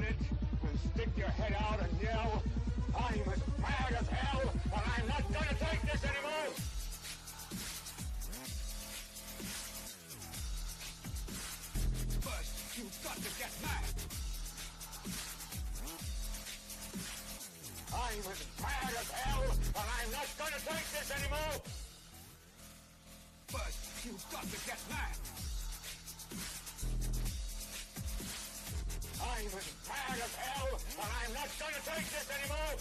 it, then stick your head out and yell, I'm as mad as hell, and I'm not gonna take this anymore! First, you've got to get mad. I'm as mad as hell, and I'm not gonna take this anymore! First, you've got to get mad. I'm as mad as hell, and I'm not gonna take this anymore!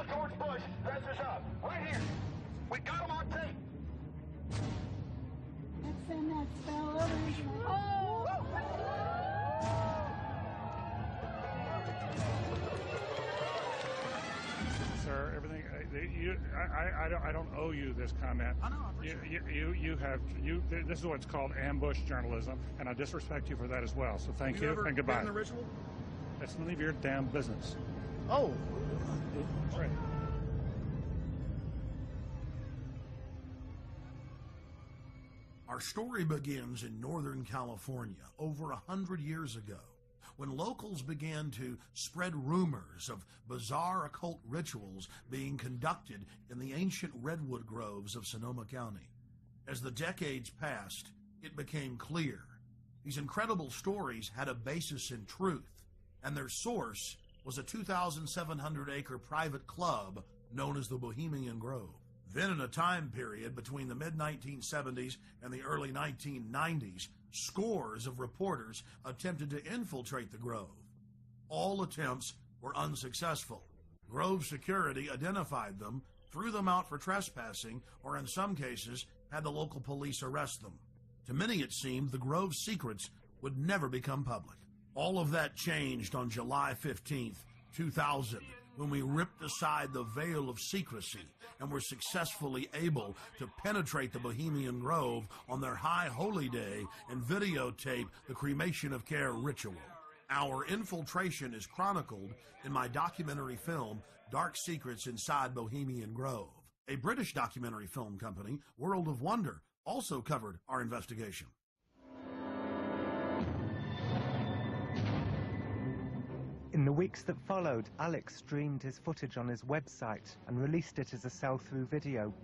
George Bush, dressers up. Right here. We got him on tape. Let's send that spell over. Oh! Sir, everything. I don't owe you this comment. I know. I appreciate it. This is what's called ambush journalism, and I disrespect you for that as well. So thank you ever and goodbye. been in the ritual? It's none of your damn business. Oh. That's right. Our story begins in Northern California over 100 years ago, when locals began to spread rumors of bizarre occult rituals being conducted in the ancient redwood groves of Sonoma County. As the decades passed, it became clear these incredible stories had a basis in truth, and their source was a 2,700-acre private club known as the Bohemian Grove. Then in a time period between the mid-1970s and the early 1990s, scores of reporters attempted to infiltrate the Grove. All attempts were unsuccessful. Grove security identified them, threw them out for trespassing, or in some cases, had the local police arrest them. To many it seemed the Grove's secrets would never become public. All of that changed on July 15th, 2000, when we ripped aside the veil of secrecy and were successfully able to penetrate the Bohemian Grove on their high holy day and videotape the cremation of care ritual. Our infiltration is chronicled in my documentary film, Dark Secrets Inside Bohemian Grove. A British documentary film company, World of Wonder, also covered our investigation. In the weeks that followed, Alex streamed his footage on his website and released it as a sell-through video.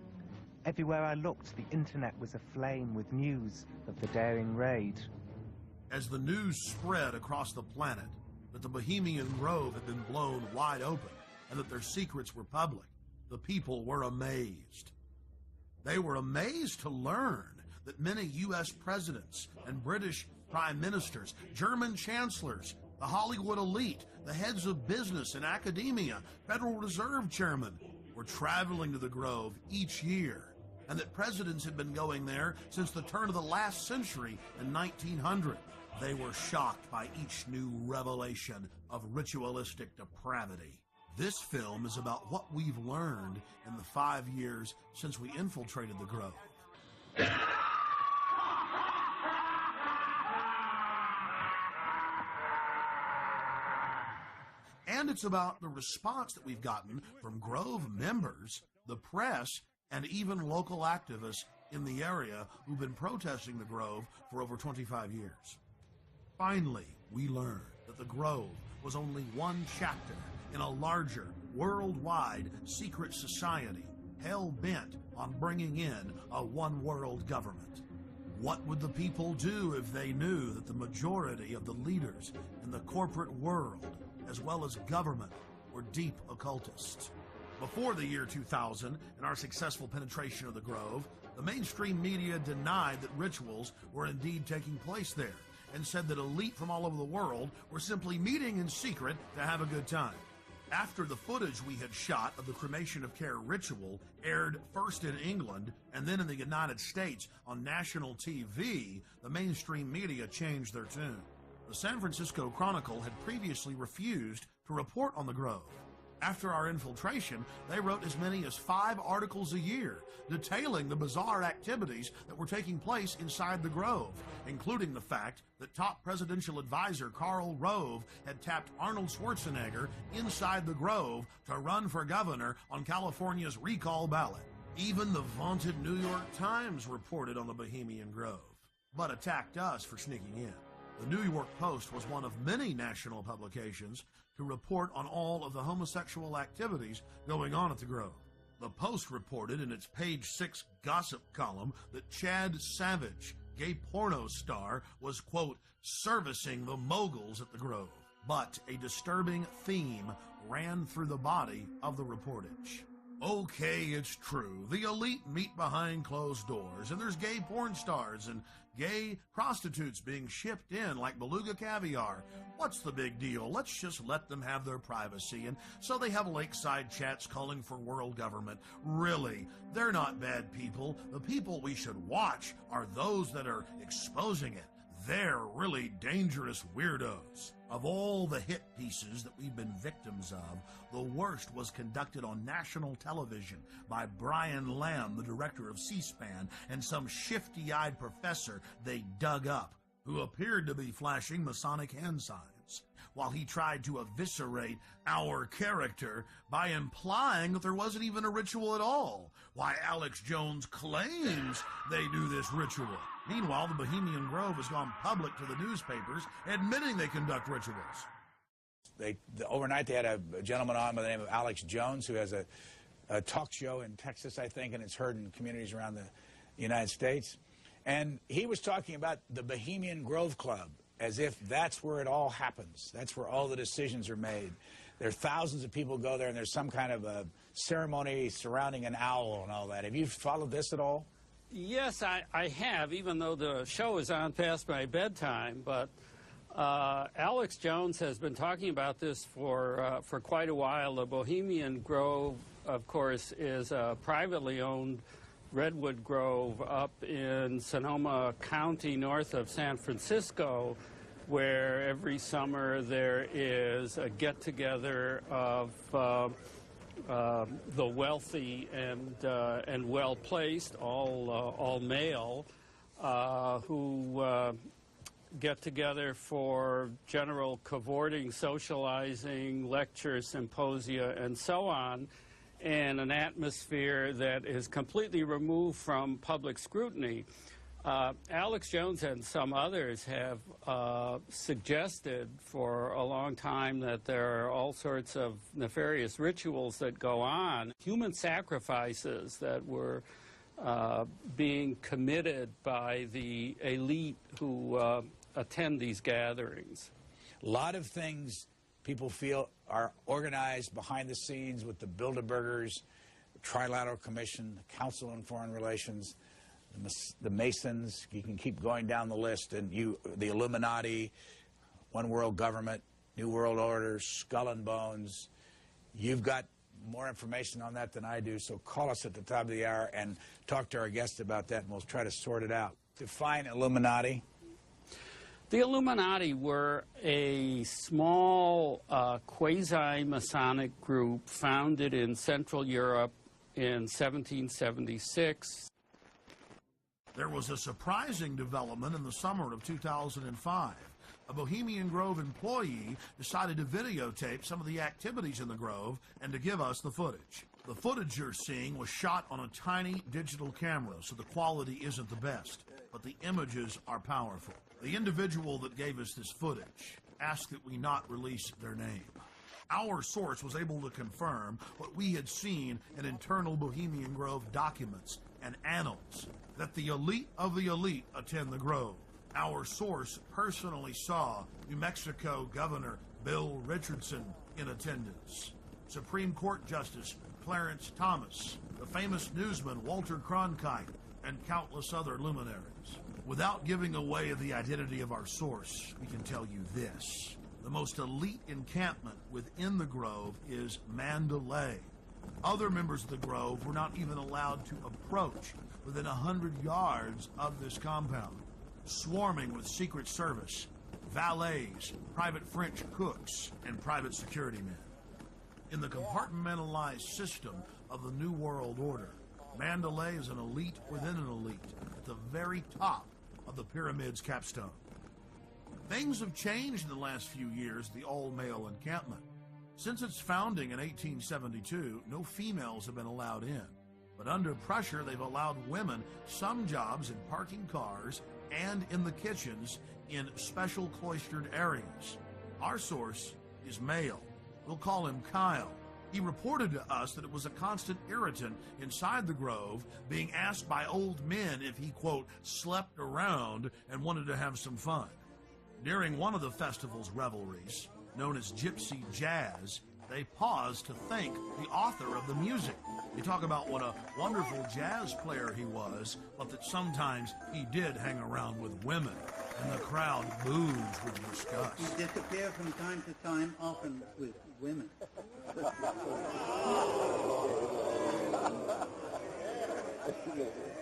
Everywhere I looked, the internet was aflame with news of the daring raid. As the news spread across the planet that the Bohemian Grove had been blown wide open and that their secrets were public, the people were amazed. They were amazed to learn that many U.S. presidents and British prime ministers, German chancellors, the Hollywood elite, the heads of business and academia, Federal Reserve chairmen were traveling to the Grove each year, and that presidents had been going there since the turn of the last century in 1900. They were shocked by each new revelation of ritualistic depravity. This film is about what we've learned in the 5 years since we infiltrated the Grove. And it's about the response that we've gotten from Grove members, the press, and even local activists in the area who've been protesting the Grove for over 25 years. Finally, we learned that the Grove was only one chapter in a larger, worldwide secret society hell-bent on bringing in a one-world government. What would the people do if they knew that the majority of the leaders in the corporate world, as well as government, were deep occultists? Before the year 2000 and our successful penetration of the Grove, the mainstream media denied that rituals were indeed taking place there and said that elite from all over the world were simply meeting in secret to have a good time. After the footage we had shot of the cremation of care ritual aired first in England and then in the United States on national TV, the mainstream media changed their tune. The San Francisco Chronicle had previously refused to report on the Grove. After our infiltration, they wrote as many as 5 articles a year detailing the bizarre activities that were taking place inside the Grove, including the fact that top presidential advisor Karl Rove had tapped Arnold Schwarzenegger inside the Grove to run for governor on California's recall ballot. Even the vaunted New York Times reported on the Bohemian Grove, but attacked us for sneaking in. The New York Post was one of many national publications to report on all of the homosexual activities going on at the Grove. The Post reported in its page 6 gossip column that Chad Savage, gay porno star, was, quote, servicing the moguls at the Grove. But a disturbing theme ran through the body of the reportage. Okay, it's true. The elite meet behind closed doors, and there's gay porn stars and gay prostitutes being shipped in like beluga caviar. What's the big deal? Let's just let them have their privacy. And so they have lakeside chats calling for world government. Really, they're not bad people. The people we should watch are those that are exposing it. They're really dangerous weirdos. Of all the hit pieces that we've been victims of, the worst was conducted on national television by Brian Lamb, the director of C-SPAN, and some shifty-eyed professor they dug up, who appeared to be flashing Masonic hand signs, while he tried to eviscerate our character by implying that there wasn't even a ritual at all. Why, Alex Jones claims they do this ritual. Meanwhile, the Bohemian Grove has gone public to the newspapers, admitting they conduct rituals. Overnight, they had a gentleman on by the name of Alex Jones, who has a talk show in Texas, I think, and it's heard in communities around the United States. And he was talking about the Bohemian Grove Club, as if that's where it all happens. That's where all the decisions are made. There are thousands of people go there, and there's some kind of a ceremony surrounding an owl and all that. Have you followed this at all? Yes, I have, even though the show is on past my bedtime. But Alex Jones has been talking about this for quite a while. The Bohemian Grove, of course, is a privately owned redwood grove up in Sonoma County, north of San Francisco, where every summer there is a get-together of the wealthy and well-placed, all male, who get together for general cavorting, socializing, lectures, symposia, and so on, in an atmosphere that is completely removed from public scrutiny. Alex Jones and some others have suggested for a long time that there are all sorts of nefarious rituals that go on, human sacrifices that were being committed by the elite who attend these gatherings. A lot of things people feel are organized behind the scenes with the Bilderbergers, the Trilateral Commission, the Council on Foreign Relations, the Masons. You can keep going down the list, and the Illuminati, One World Government, New World Order, Skull and Bones. You've got more information on that than I do, so call us at the top of the hour and talk to our guest about that, and we'll try to sort it out. Define Illuminati. The Illuminati were a small quasi-Masonic group founded in Central Europe in 1776. There was a surprising development in the summer of 2005. A Bohemian Grove employee decided to videotape some of the activities in the Grove and to give us the footage. The footage you're seeing was shot on a tiny digital camera, so the quality isn't the best, but the images are powerful. The individual that gave us this footage asked that we not release their name. Our source was able to confirm what we had seen in internal Bohemian Grove documents and annals, that the elite of the elite attend the Grove. Our source personally saw New Mexico Governor Bill Richardson in attendance. Supreme Court Justice Clarence Thomas, the famous newsman Walter Cronkite, and countless other luminaries. Without giving away the identity of our source, we can tell you this. The most elite encampment within the Grove is Mandalay. Other members of the Grove were not even allowed to approach within 100 yards of this compound, swarming with Secret Service, valets, private French cooks, and private security men. In the compartmentalized system of the New World Order, Mandalay is an elite within an elite at the very top of the pyramid's capstone. Things have changed in the last few years at the all-male encampment. Since its founding in 1872, no females have been allowed in. But under pressure, they've allowed women some jobs in parking cars and in the kitchens in special cloistered areas. Our source is male. We'll call him Kyle. He reported to us that it was a constant irritant inside the Grove, being asked by old men if he, quote, slept around and wanted to have some fun. During one of the festival's revelries, known as Gypsy Jazz, they paused to thank the author of the music. They talk about what a wonderful jazz player he was, but that sometimes he did hang around with women, and the crowd boos with disgust. He disappeared from time to time, often with women.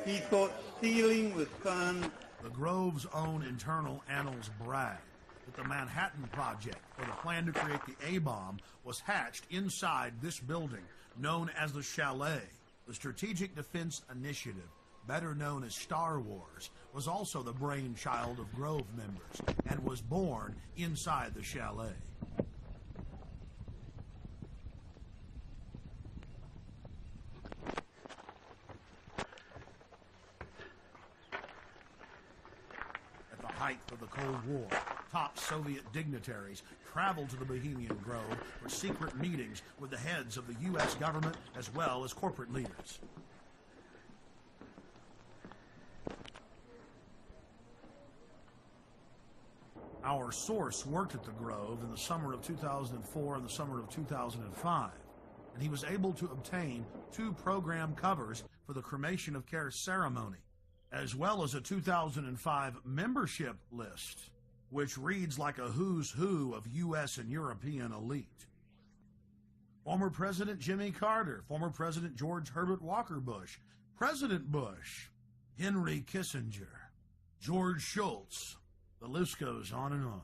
He thought stealing was fun. The Grove's own internal annals brag that the Manhattan Project, or the plan to create the A-bomb, was hatched inside this building, known as the Chalet. The Strategic Defense Initiative, better known as Star Wars, was also the brainchild of Grove members and was born inside the Chalet. At the height of the Cold War, top Soviet dignitaries traveled to the Bohemian Grove for secret meetings with the heads of the U.S. government as well as corporate leaders. Our source worked at the Grove in the summer of 2004 and the summer of 2005, and he was able to obtain 2 program covers for the cremation of care ceremony, as well as a 2005 membership list, which reads like a who's who of U.S. and European elite. Former President Jimmy Carter, former President George Herbert Walker Bush, President Bush, Henry Kissinger, George Shultz. The list goes on and on.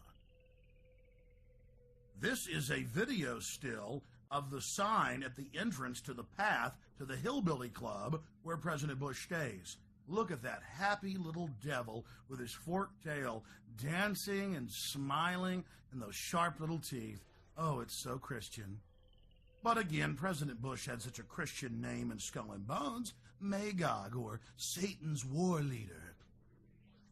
This is a video still of the sign at the entrance to the path to the Hillbilly Club where President Bush stays. Look at that happy little devil with his forked tail dancing and smiling and those sharp little teeth. Oh, it's so Christian. But again, President Bush had such a Christian name in Skull and Bones, Magog, or Satan's war leader.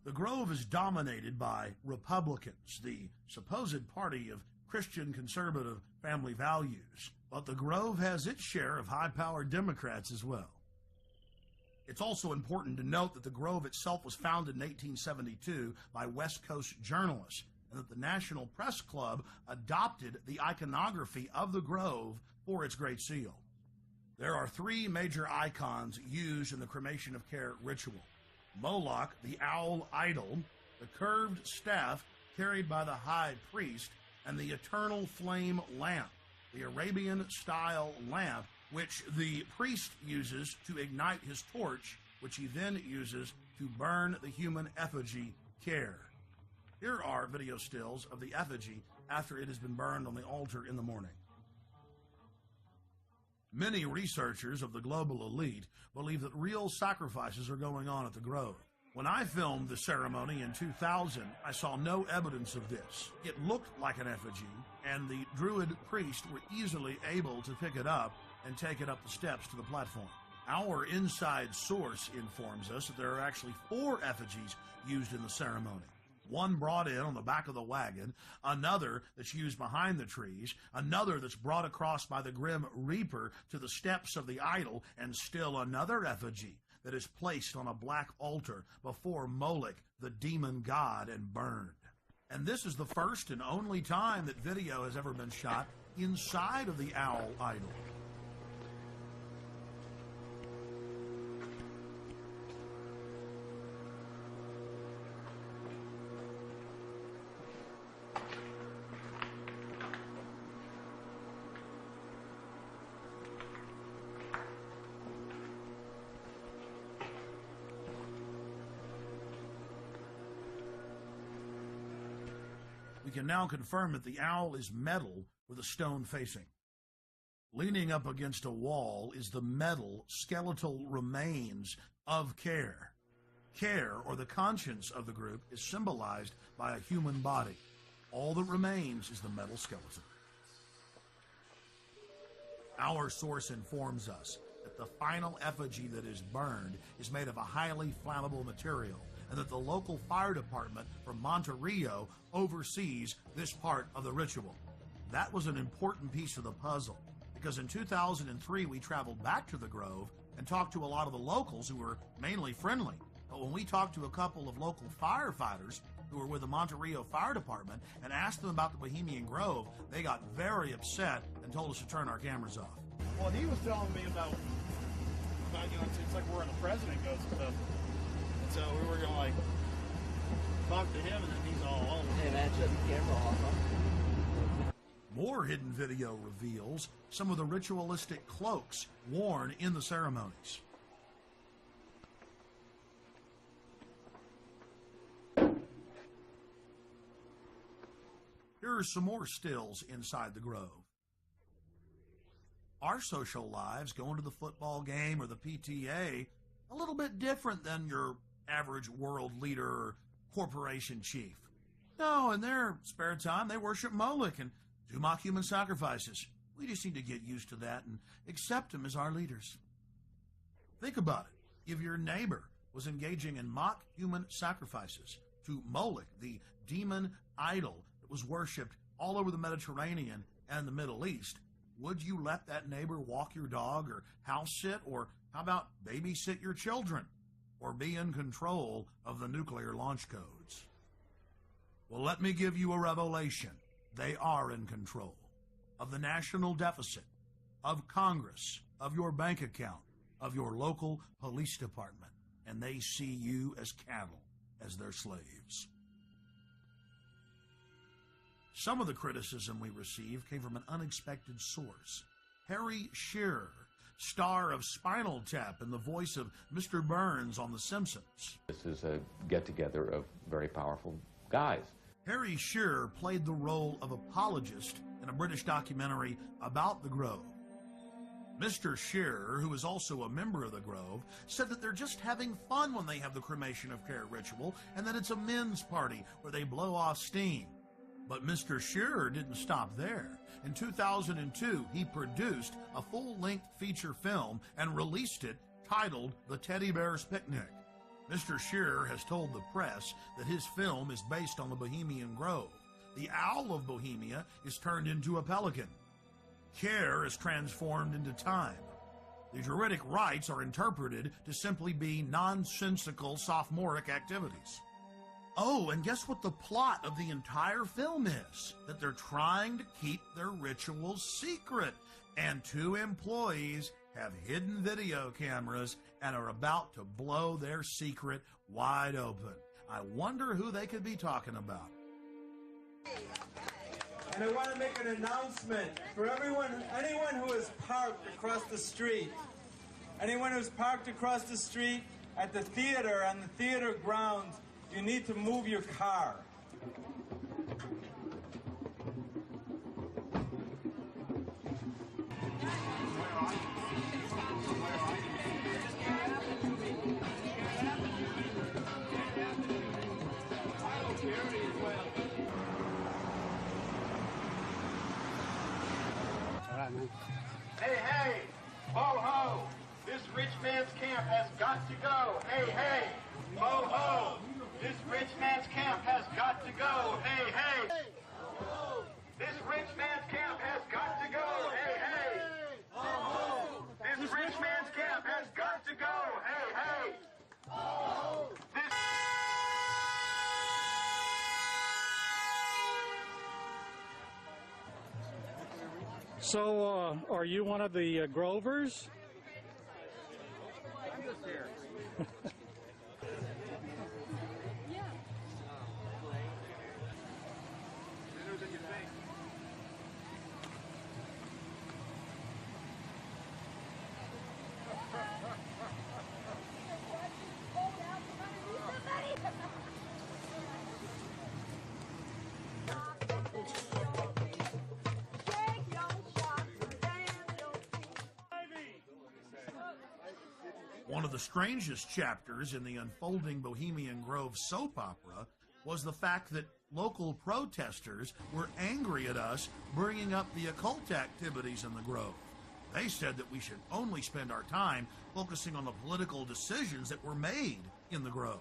The Grove is dominated by Republicans, the supposed party of Christian conservative family values. But the Grove has its share of high-powered Democrats as well. It's also important to note that the Grove itself was founded in 1872 by West Coast journalists, and that the National Press Club adopted the iconography of the Grove for its Great Seal. There are 3 major icons used in the cremation of care ritual. Moloch, the owl idol, the curved staff carried by the high priest, and the eternal flame lamp, the Arabian-style lamp, which the priest uses to ignite his torch, which he then uses to burn the human effigy care. Here are video stills of the effigy after it has been burned on the altar in the morning. Many researchers of the global elite believe that real sacrifices are going on at the Grove. When I filmed the ceremony in 2000, I saw no evidence of this. It looked like an effigy, and the Druid priests were easily able to pick it up and take it up the steps to the platform. Our inside source informs us that there are actually 4 effigies used in the ceremony. One brought in on the back of the wagon, another that's used behind the trees, another that's brought across by the Grim Reaper to the steps of the idol, and still another effigy that is placed on a black altar before Moloch, the demon god, and burned. And this is the first and only time that video has ever been shot inside of the owl idol. We can now confirm that the owl is metal with a stone facing. Leaning up against a wall is the metal skeletal remains of Care. Care, or the conscience of the group, is symbolized by a human body. All that remains is the metal skeleton. Our source informs us that the final effigy that is burned is made of a highly flammable material, and that the local fire department from Monterrey oversees this part of the ritual. That was an important piece of the puzzle, because in 2003 we traveled back to the Grove and talked to a lot of the locals who were mainly friendly. But when we talked to a couple of local firefighters who were with the Monterrey Fire Department and asked them about the Bohemian Grove, they got very upset and told us to turn our cameras off. Well, he was telling me about you know, it's like where the president goes and stuff. So we were gonna like talk to him, and then he's all Hey man, shut the camera off. Huh? More hidden video reveals some of the ritualistic cloaks worn in the ceremonies. Here are some more stills inside the Grove. Our social lives, going to the football game or the PTA, a little bit different than your average world leader or corporation chief. No, in their spare time, they worship Moloch and do mock human sacrifices. We just need to get used to that and accept them as our leaders. Think about it. If your neighbor was engaging in mock human sacrifices to Moloch, the demon idol that was worshipped all over the Mediterranean and the Middle East, would you let that neighbor walk your dog or house sit, or how about babysit your children, or be in control of the nuclear launch codes? Well, let me give you a revelation. They are in control of the national deficit, of Congress, of your bank account, of your local police department, and they see you as cattle, as their slaves. Some of the criticism we received came from an unexpected source. Harry Shearer, star of Spinal Tap and the voice of Mr. Burns on The Simpsons. This is a get-together of very powerful guys. Harry Shearer played the role of apologist in a British documentary about the Grove. Mr. Shearer, who is also a member of the Grove, said that they're just having fun when they have the cremation of Care ritual, and that it's a men's party where they blow off steam. But Mr. Shearer didn't stop there. In 2002, he produced a full-length feature film and released it titled The Teddy Bear's Picnic. Mr. Shearer has told the press that his film is based on the Bohemian Grove. The owl of Bohemia is turned into a pelican. Care is transformed into time. The Druidic rites are interpreted to simply be nonsensical sophomoric activities. Oh, and guess what the plot of the entire film is? That they're trying to keep their rituals secret. And 2 employees have hidden video cameras and are about to blow their secret wide open. I wonder who they could be talking about. And I want to make an announcement for anyone who is parked across the street. Anyone who's parked across the street at the theater, on the theater grounds, you need to move your car. Hey, hey, ho, ho, this rich man's camp has got to go. Hey, hey, ho, ho, this rich man's camp has got to go. Hey, hey, this rich man's camp has got to go. Hey, hey, this rich man's camp has got to go. Hey, hey, this... So, are you one of the Grovers? I'm just here. One of the strangest chapters in the unfolding Bohemian Grove soap opera was the fact that local protesters were angry at us bringing up the occult activities in the Grove. They said that we should only spend our time focusing on the political decisions that were made in the Grove.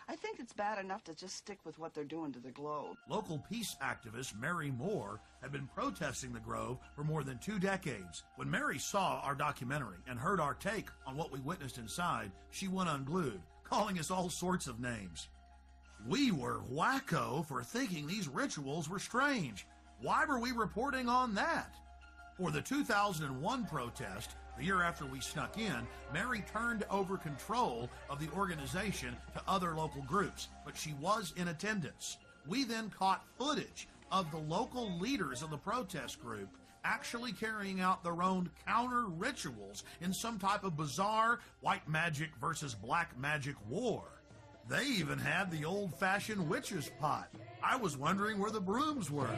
I think it's bad enough to just stick with what they're doing to the Globe. Local peace activist Mary Moore had been protesting the Grove for more than 2 decades. When Mary saw our documentary and heard our take on what we witnessed inside, she went unglued, calling us all sorts of names. We were wacko for thinking these rituals were strange. Why were we reporting on that? For the 2001 protest, the year after we snuck in, Mary turned over control of the organization to other local groups, but she was in attendance. We then caught footage of the local leaders of the protest group actually carrying out their own counter rituals in some type of bizarre white magic versus black magic war. They even had the old-fashioned witch's pot. I was wondering where the brooms were.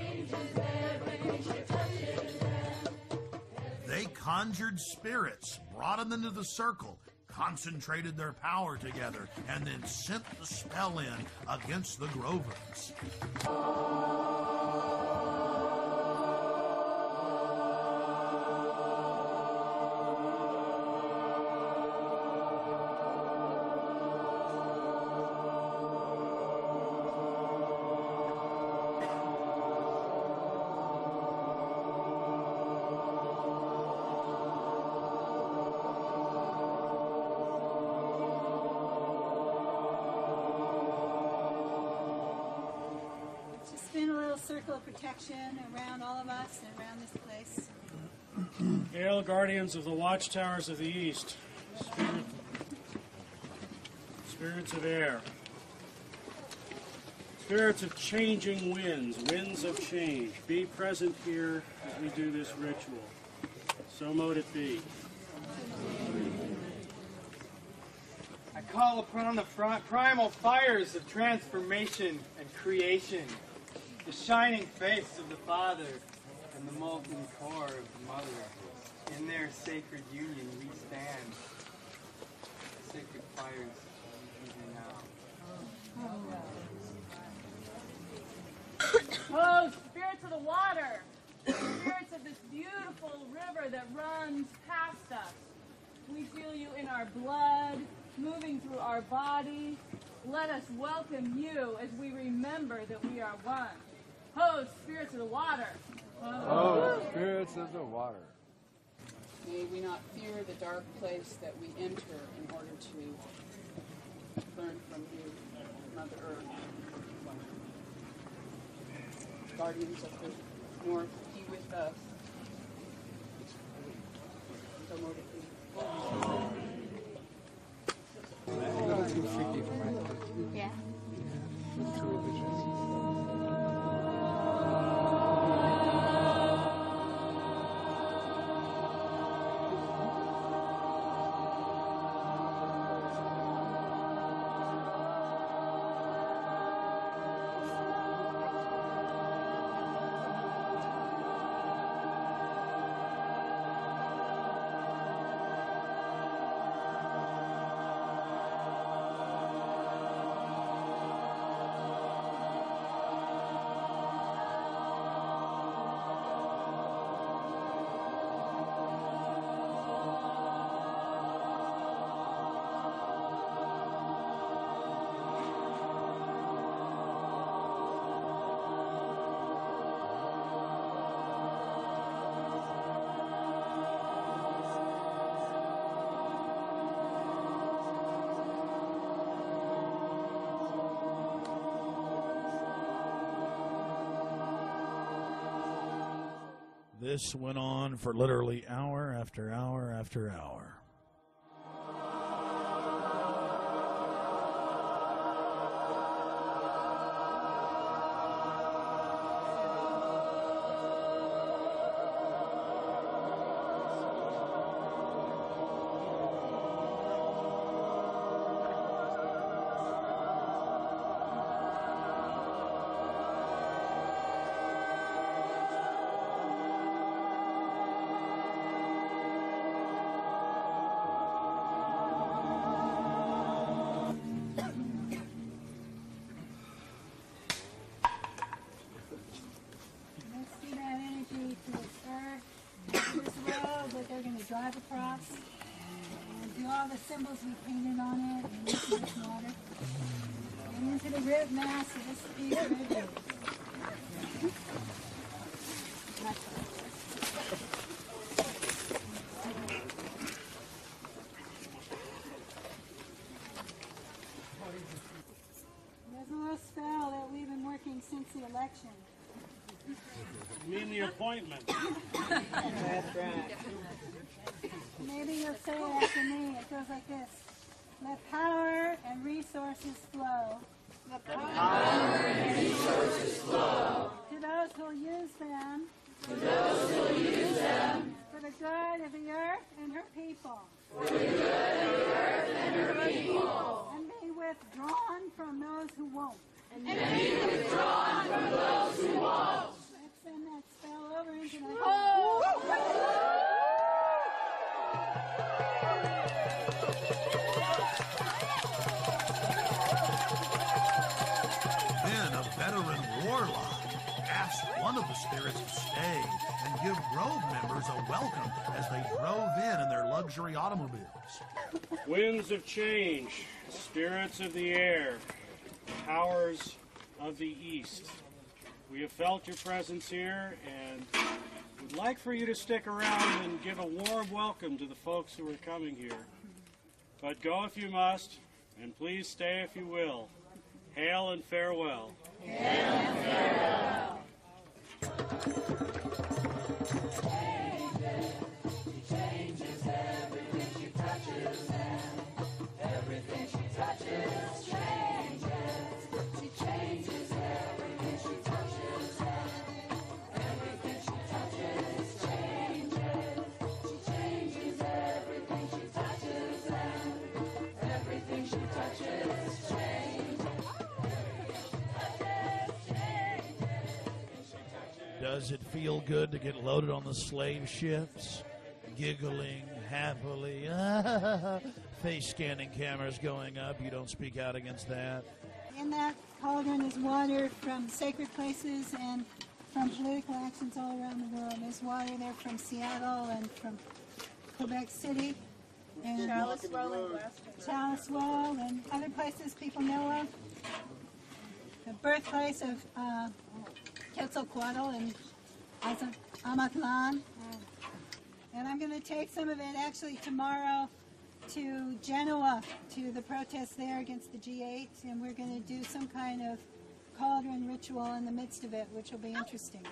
They conjured spirits, brought them into the circle, concentrated their power together, and then sent the spell in against the Grovers. Circle of protection around all of us and around this place. Hail, guardians of the watchtowers of the East, spirits of air, spirits of changing winds, winds of change, be present here as we do this ritual. So mote it be. I call upon the primal fires of transformation and creation, the shining face of the Father and the molten core of the Mother. In their sacred union we stand. Sacred fires even now. Oh, spirits of the water, spirits of this beautiful river that runs past us. We feel you in our blood, moving through our body. Let us welcome you as we remember that we are one. Ho, spirits of the water. Oh, spirits of the water. May we not fear the dark place that we enter in order to learn from you, Mother Earth. Guardians of the North, be with us. So mote it be. A little too freaky for my taste. Yeah. A little too religious. This went on for literally hour after hour after hour. Drive across and do all the symbols we painted on it and into this water and into the rib mass of this piece of rib. There's a little spell that we've been working since the election. You mean the appointment? That's right. Maybe you'll say it after me. It goes like this. Let power and resources flow. Let power and resources flow. To those who will use them. To those who will use them. For the good of the earth and her people. For the good of the earth and her people. And be withdrawn from those who won't. And be withdrawn from those who won't. Let's send that spell over into the... Then a veteran warlock asked one of the spirits to stay and give Grove members a welcome as they drove in their luxury automobiles. Winds of change, spirits of the air, powers of the east. We have felt your presence here and would like for you to stick around and give a warm welcome to the folks who are coming here. But go if you must, and please stay if you will. Hail and farewell. Hail and farewell. She changes everything she touches, and everything she touches changes. She changes everything she touches, and everything she touches changes. She changes everything she touches, and everything she touches changes. Does it feel good to get loaded on the slave ships? Giggling happily. Face scanning cameras going up. You don't speak out against that. In that cauldron is water from sacred places and from political actions all around the world. There's water there from Seattle and from Quebec City. And Charlottesville and other places people know of. The birthplace of Quetzalcoatl and Amatlan. And I'm going to take some of it actually tomorrow to Genoa, to the protest there against the G8, and we're going to do some kind of cauldron ritual in the midst of it, which will be interesting.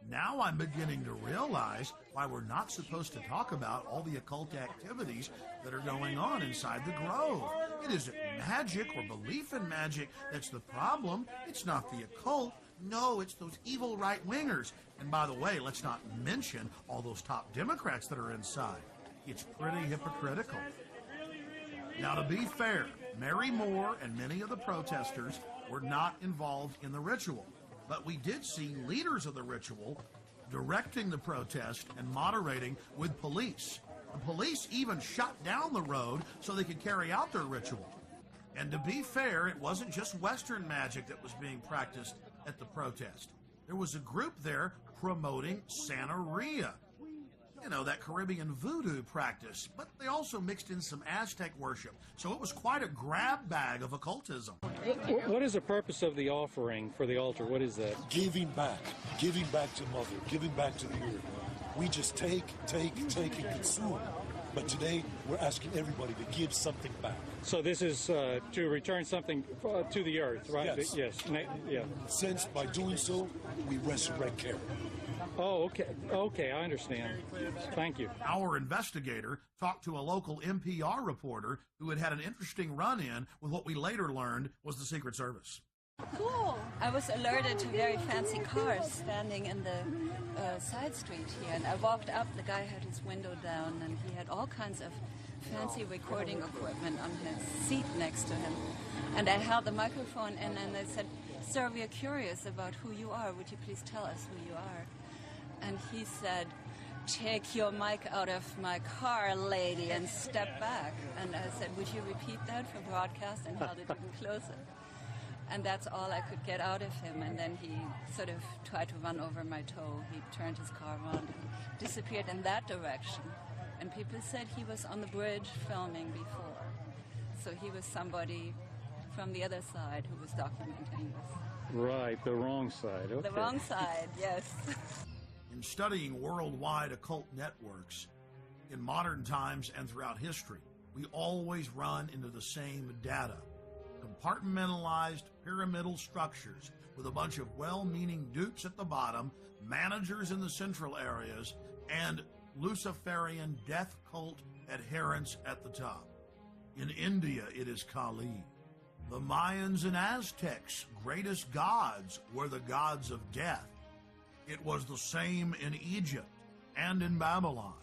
Now I'm beginning to realize why we're not supposed to talk about all the occult activities that are going on inside the Grove. It isn't magic or belief in magic that's the problem. It's not the occult. No, it's those evil right-wingers. And by the way, let's not mention all those top Democrats that are inside. It's pretty hypocritical. Now, to be fair, Mary Moore and many of the protesters were not involved in the ritual. But we did see leaders of the ritual directing the protest and moderating with police. The police even shut down the road so they could carry out their ritual. And to be fair, it wasn't just Western magic that was being practiced at the protest. There was a group there promoting Santeria. You know, that Caribbean voodoo practice, but they also mixed in some Aztec worship, so it was quite a grab bag of occultism. What is the purpose of the offering for the altar? What is that? Giving back to Mother, giving back to the earth. We just take, and consume. But today, we're asking everybody to give something back. So this is to return something to the earth, right? Yes. Yes. Yeah. Since by doing so, we resurrect care. Oh, okay. Okay, I understand. Thank you. Our investigator talked to a local NPR reporter who had had an interesting run-in with what we later learned was the Secret Service. Cool. I was alerted to very fancy cars standing in the side street here, and I walked up. The guy had his window down, and he had all kinds of fancy recording equipment on his seat next to him. And I held the microphone in, and I said, "Sir, we are curious about who you are. Would you please tell us who you are?" And he said, "Take your mic out of my car, lady, and step back." And I said, "Would you repeat that for broadcast?" And held it even closer. And that's all I could get out of him. And then he sort of tried to run over my toe. He turned his car around and disappeared in that direction. And people said he was on the bridge filming before. So he was somebody from the other side who was documenting this. Right, the wrong side. Okay. The wrong side, yes. In studying worldwide occult networks, in modern times and throughout history, we always run into the same data. Compartmentalized pyramidal structures with a bunch of well-meaning dupes at the bottom, managers in the central areas, and Luciferian death cult adherents at the top. In India, it is Kali. The Mayans and Aztecs' greatest gods were the gods of death. It was the same in Egypt and in Babylon,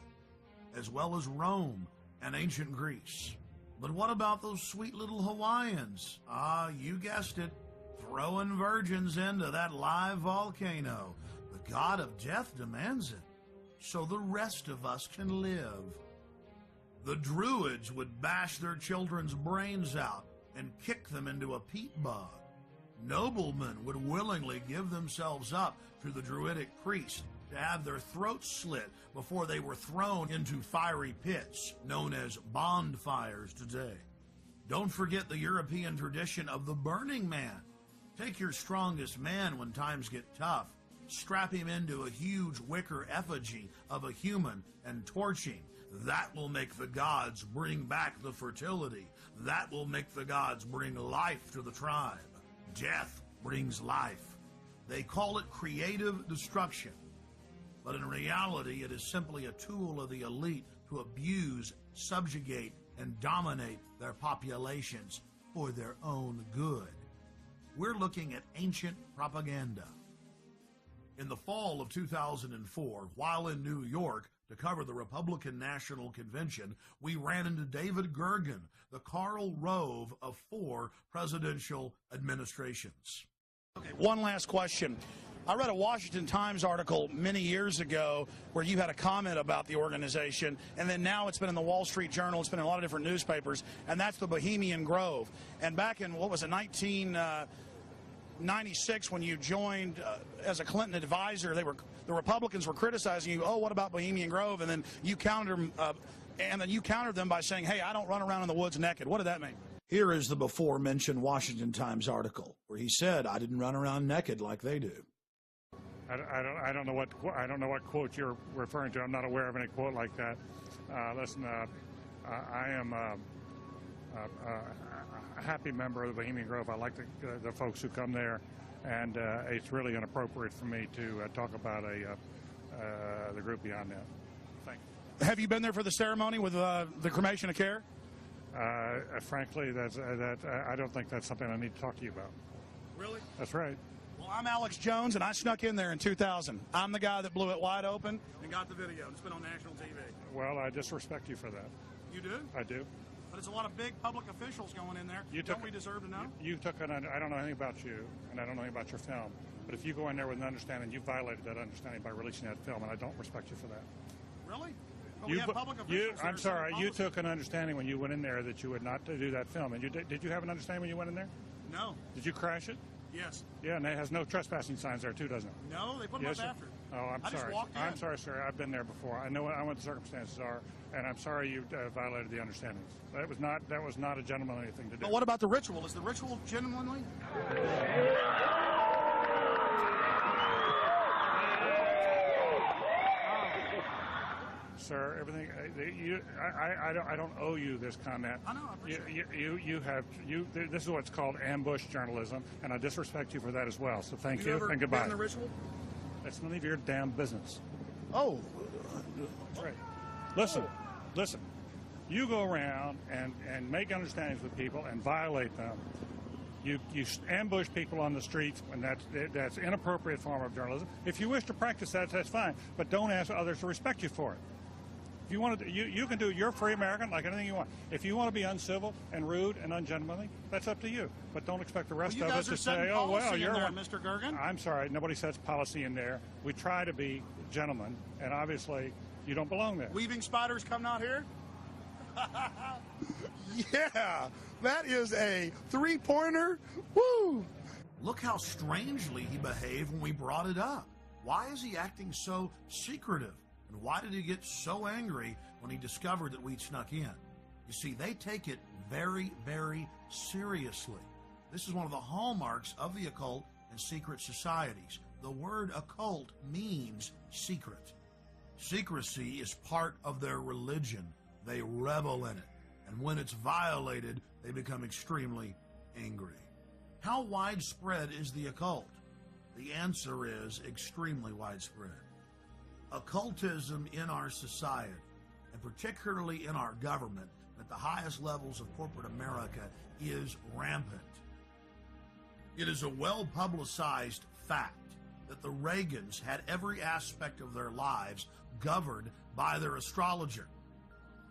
as well as Rome and ancient Greece. But what about those sweet little Hawaiians? Ah, you guessed it, throwing virgins into that live volcano. The god of death demands it, so the rest of us can live. The Druids would bash their children's brains out and kick them into a peat bog. Noblemen would willingly give themselves up to the Druidic priest to have their throats slit before they were thrown into fiery pits, known as bonfires today. Don't forget the European tradition of the Burning Man. Take your strongest man when times get tough, strap him into a huge wicker effigy of a human and torch him. That will make the gods bring back the fertility. That will make the gods bring life to the tribe. Death brings life. They call it creative destruction. But in reality, it is simply a tool of the elite to abuse, subjugate, and dominate their populations for their own good. We're looking at ancient propaganda. In the fall of 2004, while in New York to cover the Republican National Convention, we ran into David Gergen, the Karl Rove of 4 presidential administrations. Okay, one last question. I read a Washington Times article many years ago where you had a comment about the organization, and then now it's been in the Wall Street Journal, it's been in a lot of different newspapers, and that's the Bohemian Grove. And back in, 1996, when you joined as a Clinton advisor, the Republicans were criticizing you, oh, what about Bohemian Grove? And then you countered them by saying, hey, I don't run around in the woods naked. What did that mean? Here is the before-mentioned Washington Times article where he said, I didn't run around naked like they do. I don't know what quote you're referring to. I'm not aware of any quote like that. Listen, I am a happy member of the Bohemian Grove. I like the folks who come there, and it's really inappropriate for me to talk about the group beyond that. Thank you. Have you been there for the ceremony with the cremation of care? Frankly, I don't think that's something I need to talk to you about. Really? That's right. Well, I'm Alex Jones, and I snuck in there in 2000. I'm the guy that blew it wide open and got the video. It's been on national TV. Well, I disrespect you for that. You do? I do. But it's a lot of big public officials going in there. Don't we deserve to know? I don't know anything about you, and I don't know anything about your film. But if you go in there with an understanding, you violated that understanding by releasing that film, and I don't respect you for that. Really? But we have public officials. I'm sorry. You took an understanding when you went in there that you would not do that film. And did you have an understanding when you went in there? No. Did you crash it? Yes. Yeah, and it has no trespassing signs there too, doesn't it? No, they put them up after. Oh, I'm I just sorry. walked in. I'm sorry, sir. I've been there before. I know what the circumstances are, and I'm sorry you violated the understandings. That was not a gentlemanly thing to do. But what about the ritual? Is the ritual genuinely? Sir, everything. I don't owe you this comment. I know. I appreciate it. This is what's called ambush journalism, and I disrespect you for that as well. So thank you ever and goodbye. been in the ritual? It's none of your damn business. Oh. Right. Listen. You go around and make understandings with people and violate them. You ambush people on the streets, and that's inappropriate form of journalism. If you wish to practice that, that's fine, but don't ask others to respect you for it. If you want to, you can do. You're a free American, like anything you want. If you want to be uncivil and rude and ungentlemanly, that's up to you. But don't expect the rest of us to say, "Oh well, you're there, Mr. Gergen." I'm sorry, nobody sets policy in there. We try to be gentlemen, and obviously, you don't belong there. Weaving spiders come out here. Yeah, that is a three-pointer. Woo! Look how strangely he behaved when we brought it up. Why is he acting so secretive? And why did he get so angry when he discovered that we'd snuck in? You see, they take it very, very seriously. This is one of the hallmarks of the occult and secret societies. The word occult means secret. Secrecy is part of their religion. They revel in it. And when it's violated, they become extremely angry. How widespread is the occult? The answer is extremely widespread. Occultism in our society, and particularly in our government, at the highest levels of corporate America, is rampant. It is a well-publicized fact that the Reagans had every aspect of their lives governed by their astrologer.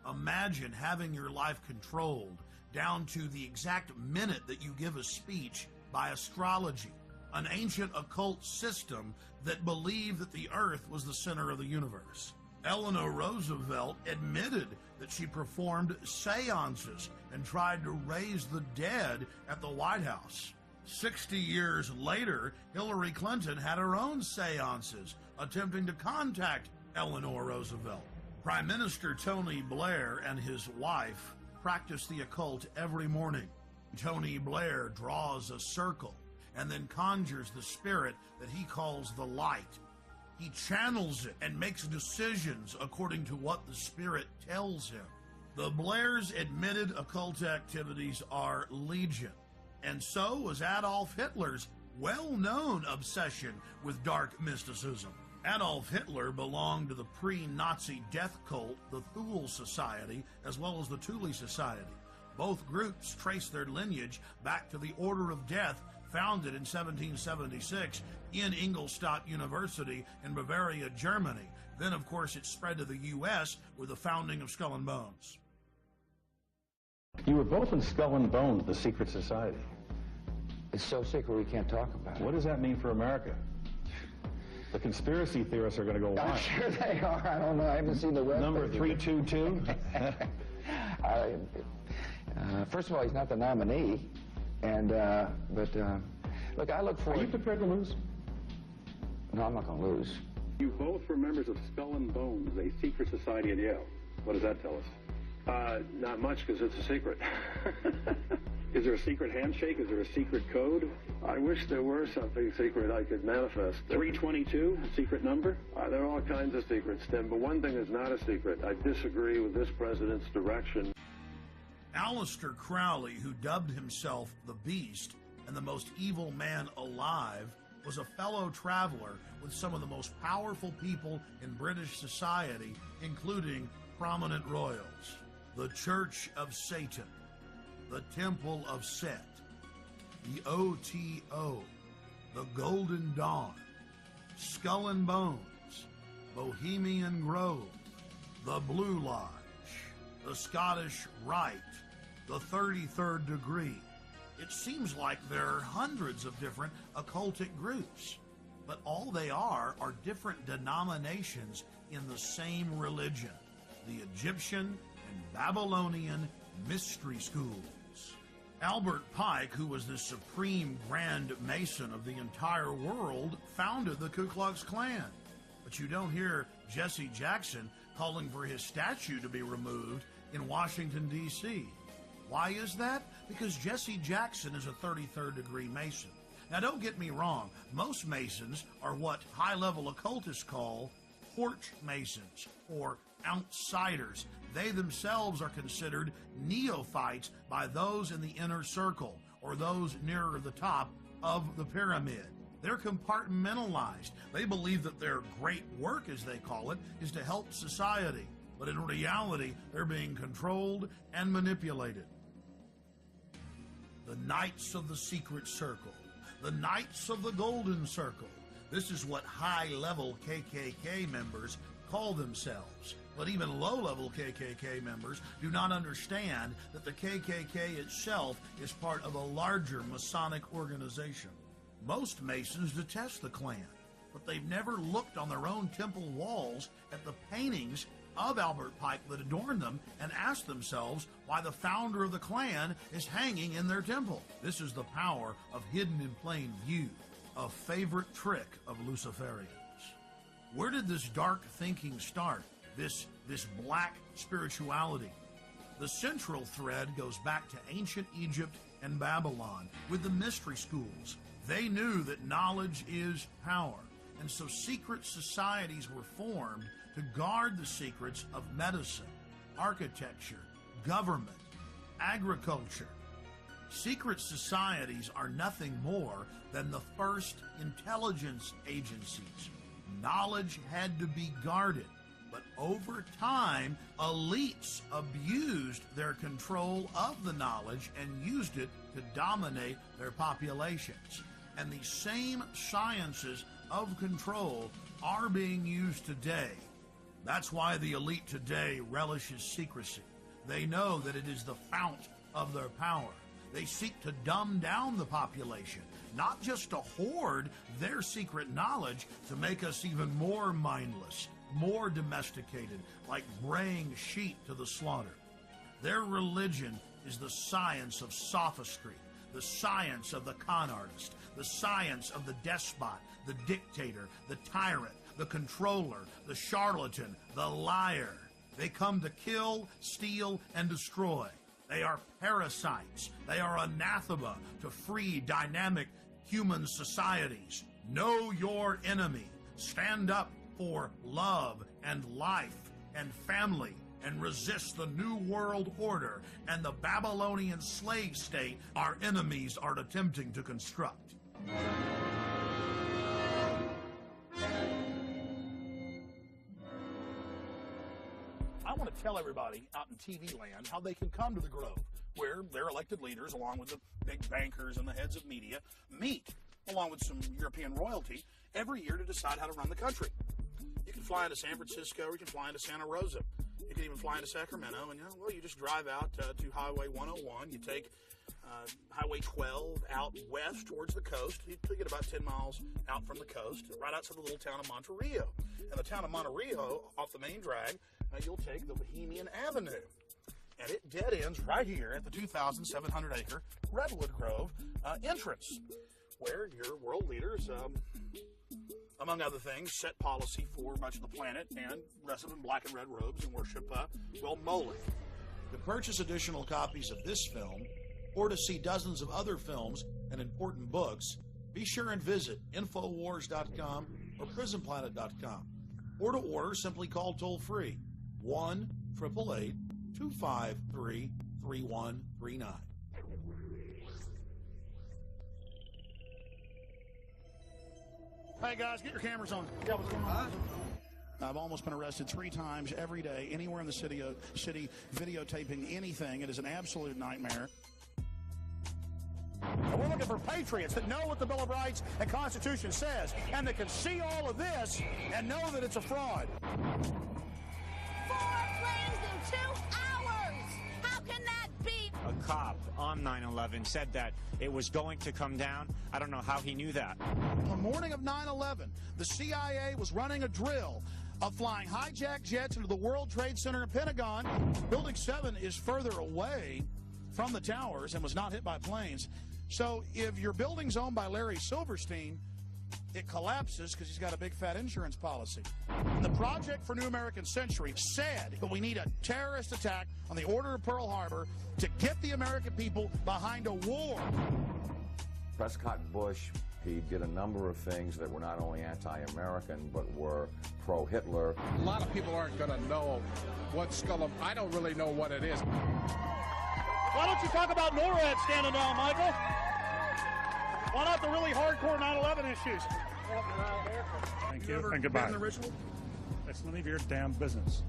Imagine having your life controlled down to the exact minute that you give a speech by astrology, an ancient occult system that believed that the earth was the center of the universe. Eleanor Roosevelt admitted that she performed seances and tried to raise the dead at the White House. 60 years later, Hillary Clinton had her own seances attempting to contact Eleanor Roosevelt. Prime Minister Tony Blair and his wife practice the occult every morning. Tony Blair draws a circle and then conjures the spirit that he calls the light. He channels it and makes decisions according to what the spirit tells him. The Blairs' admitted occult activities are legion, and so was Adolf Hitler's well-known obsession with dark mysticism. Adolf Hitler belonged to the pre-Nazi death cult, the Thule Society, as well as the Thule Society. Both groups trace their lineage back to the Order of Death, founded in 1776 in Ingolstadt University in Bavaria, Germany. Then, of course, it spread to the U.S. with the founding of Skull and Bones. You were both in Skull and Bones, the secret society. It's so secret we can't talk about it. What does that mean for America? The conspiracy theorists are going to go I'm on. sure they are. I don't know. I haven't seen the web. Number 322? First of all, he's not the nominee. And, look, I look forward... Are you prepared to lose? No, I'm not going to lose. You both were members of Skull and Bones, a secret society at Yale. What does that tell us? Not much, because it's a secret. Is there a secret handshake? Is there a secret code? I wish there were something secret I could manifest. 322, a secret number? There are all kinds of secrets, Tim, but one thing is not a secret. I disagree with this president's direction. Aleister Crowley, who dubbed himself the Beast and the most evil man alive, was a fellow traveler with some of the most powerful people in British society, including prominent royals. The Church of Satan, the Temple of Set, the OTO, the Golden Dawn, Skull and Bones, Bohemian Grove, the Blue Lodge, the Scottish Rite, the 33rd Degree. It seems like there are hundreds of different occultic groups, but all they are different denominations in the same religion, the Egyptian and Babylonian mystery schools. Albert Pike, who was the supreme Grand Mason of the entire world, founded the Ku Klux Klan. But you don't hear Jesse Jackson calling for his statue to be removed in Washington, D.C. Why is that? Because Jesse Jackson is a 33rd degree Mason. Now, don't get me wrong. Most Masons are what high-level occultists call porch Masons or outsiders. They themselves are considered neophytes by those in the inner circle or those nearer the top of the pyramid. They're compartmentalized. They believe that their great work, as they call it, is to help society. But in reality, they're being controlled and manipulated. The Knights of the Secret Circle. The Knights of the Golden Circle. This is what high-level KKK members call themselves. But even low-level KKK members do not understand that the KKK itself is part of a larger Masonic organization. Most Masons detest the Klan, but they've never looked on their own temple walls at the paintings of Albert Pike that adorn them and asked themselves why the founder of the Klan is hanging in their temple. This is the power of hidden in plain view, a favorite trick of Luciferians. Where did this dark thinking start? This black spirituality? The central thread goes back to ancient Egypt and Babylon with the mystery schools. They knew that knowledge is power, and so secret societies were formed to guard the secrets of medicine, architecture, government, agriculture. Secret societies are nothing more than the first intelligence agencies. Knowledge had to be guarded, but over time, elites abused their control of the knowledge and used it to dominate their populations. And the same sciences of control are being used today. That's why the elite today relishes secrecy. They know that it is the fount of their power. They seek to dumb down the population, not just to hoard their secret knowledge to make us even more mindless, more domesticated, like braying sheep to the slaughter. Their religion is the science of sophistry, the science of the con artist, the science of the despot, the dictator, the tyrant, the controller, the charlatan, the liar. They come to kill, steal, and destroy. They are parasites. They are anathema to free, dynamic human societies. Know your enemy. Stand up for love and life and family and resist the New World Order and the Babylonian slave state our enemies are attempting to construct. I want to tell everybody out in TV land how they can come to the Grove, where their elected leaders, along with the big bankers and the heads of media, meet, along with some European royalty, every year to decide how to run the country. You can fly into San Francisco, or you can fly into Santa Rosa. You can even fly into Sacramento, and you just drive out to Highway 101. You take Highway 12 out west towards the coast. You get about 10 miles out from the coast, right outside the little town of Monterey. And the town of Monterey, off the main drag, you'll take the Bohemian Avenue. And it dead ends right here at the 2,700-acre Redwood Grove entrance, where your world leaders, among other things, set policy for much of the planet and dress up in black and red robes and worship, Moloch. To purchase additional copies of this film, or to see dozens of other films and important books, be sure and visit Infowars.com or PrisonPlanet.com. Or to order, simply call toll-free 1-888-253-3139. Hey guys, get your cameras on. Yeah, what's going on? I've almost been arrested 3 times every day, anywhere in the city, videotaping anything. It is an absolute nightmare. And we're looking for patriots that know what the Bill of Rights and Constitution says, and that can see all of this and know that it's a fraud. 4 planes in 2 hours! How can that be? A cop on 9/11 said that it was going to come down. I don't know how he knew that. On the morning of 9/11, the CIA was running a drill of flying hijacked jets into the World Trade Center and Pentagon. Building 7 is further away from the towers and was not hit by planes. So if your building's owned by Larry Silverstein, It collapses because he's got a big fat insurance policy. And the Project for New American Century said that we need a terrorist attack on the Order of Pearl Harbor to get the American people behind a war. Prescott Bush, he did a number of things that were not only anti-American, but were pro-Hitler. A lot of people aren't going to know what I don't really know what it is. Why don't you talk about NORAD standing down, Michael? Why not the really hardcore 9/11 issues? Thank you, and goodbye. That's none of your damn business.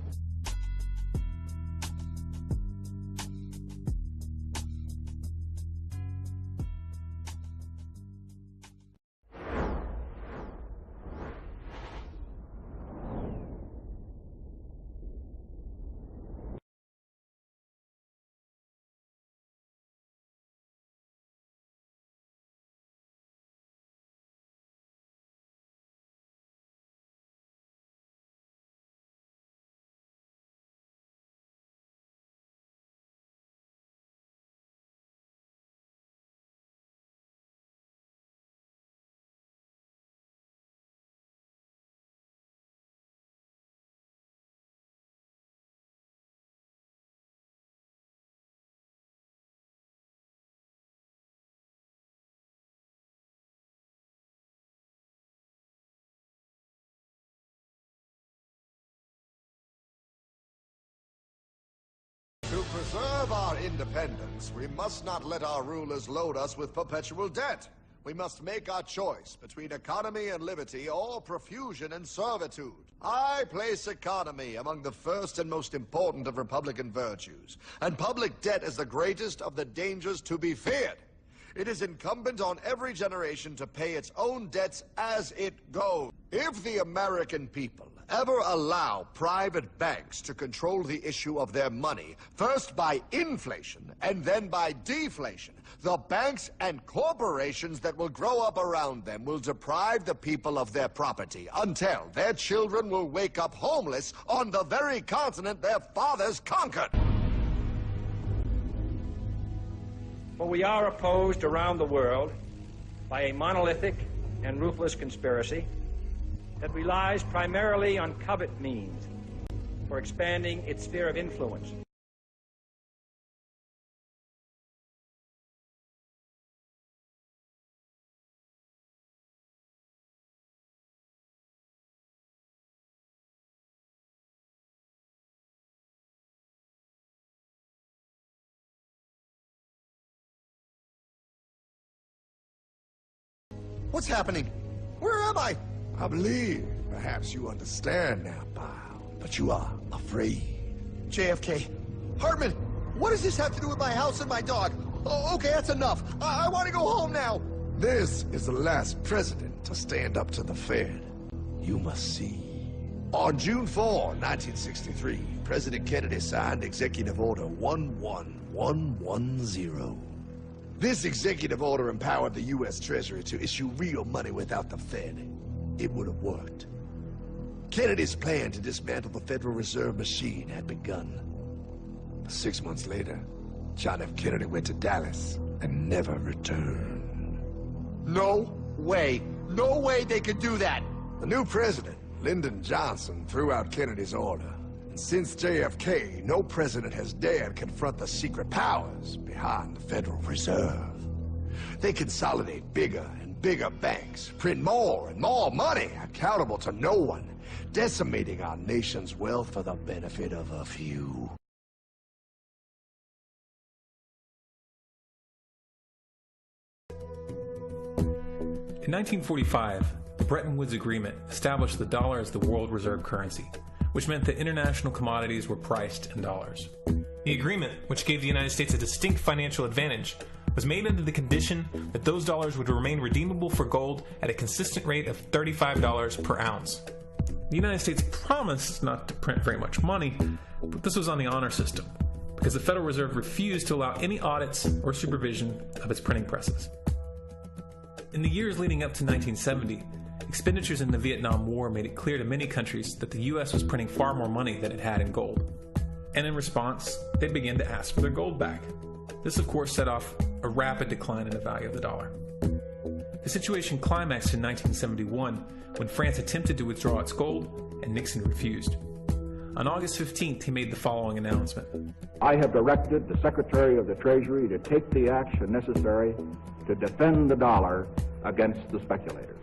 To preserve our independence, we must not let our rulers load us with perpetual debt. We must make our choice between economy and liberty or profusion and servitude. I place economy among the first and most important of Republican virtues, and public debt is the greatest of the dangers to be feared. It is incumbent on every generation to pay its own debts as it goes. If the American people ever allow private banks to control the issue of their money, first by inflation and then by deflation, the banks and corporations that will grow up around them will deprive the people of their property until their children will wake up homeless on the very continent their fathers conquered. For we are opposed around the world by a monolithic and ruthless conspiracy that relies primarily on covert means for expanding its sphere of influence. What's happening? Where am I? I believe perhaps you understand now, pal, but you are afraid. JFK. Hartman, what does this have to do with my house and my dog? Oh, okay, that's enough. I want to go home now. This is the last president to stand up to the Fed. You must see. On June 4, 1963, President Kennedy signed Executive Order 11110. This executive order empowered the U.S. Treasury to issue real money without the Fed. It would have worked. Kennedy's plan to dismantle the Federal Reserve machine had begun. 6 months later, John F. Kennedy went to Dallas and never returned. No way. No way they could do that. The new president, Lyndon Johnson, threw out Kennedy's order. And since JFK, no president has dared confront the secret powers behind the Federal Reserve. They consolidate bigger and bigger banks, print more and more money, accountable to no one, decimating our nation's wealth for the benefit of a few. In 1945, the Bretton Woods Agreement established the dollar as the world reserve currency, which meant that international commodities were priced in dollars. The agreement, which gave the United States a distinct financial advantage, was made under the condition that those dollars would remain redeemable for gold at a consistent rate of $35 per ounce. The United States promised not to print very much money, but this was on the honor system, because the Federal Reserve refused to allow any audits or supervision of its printing presses. In the years leading up to 1970, expenditures in the Vietnam War made it clear to many countries that the U.S. was printing far more money than it had in gold. And in response, they began to ask for their gold back. This, of course, set off a rapid decline in the value of the dollar. The situation climaxed in 1971 when France attempted to withdraw its gold and Nixon refused. On August 15th, he made the following announcement. I have directed the Secretary of the Treasury to take the action necessary to defend the dollar against the speculators.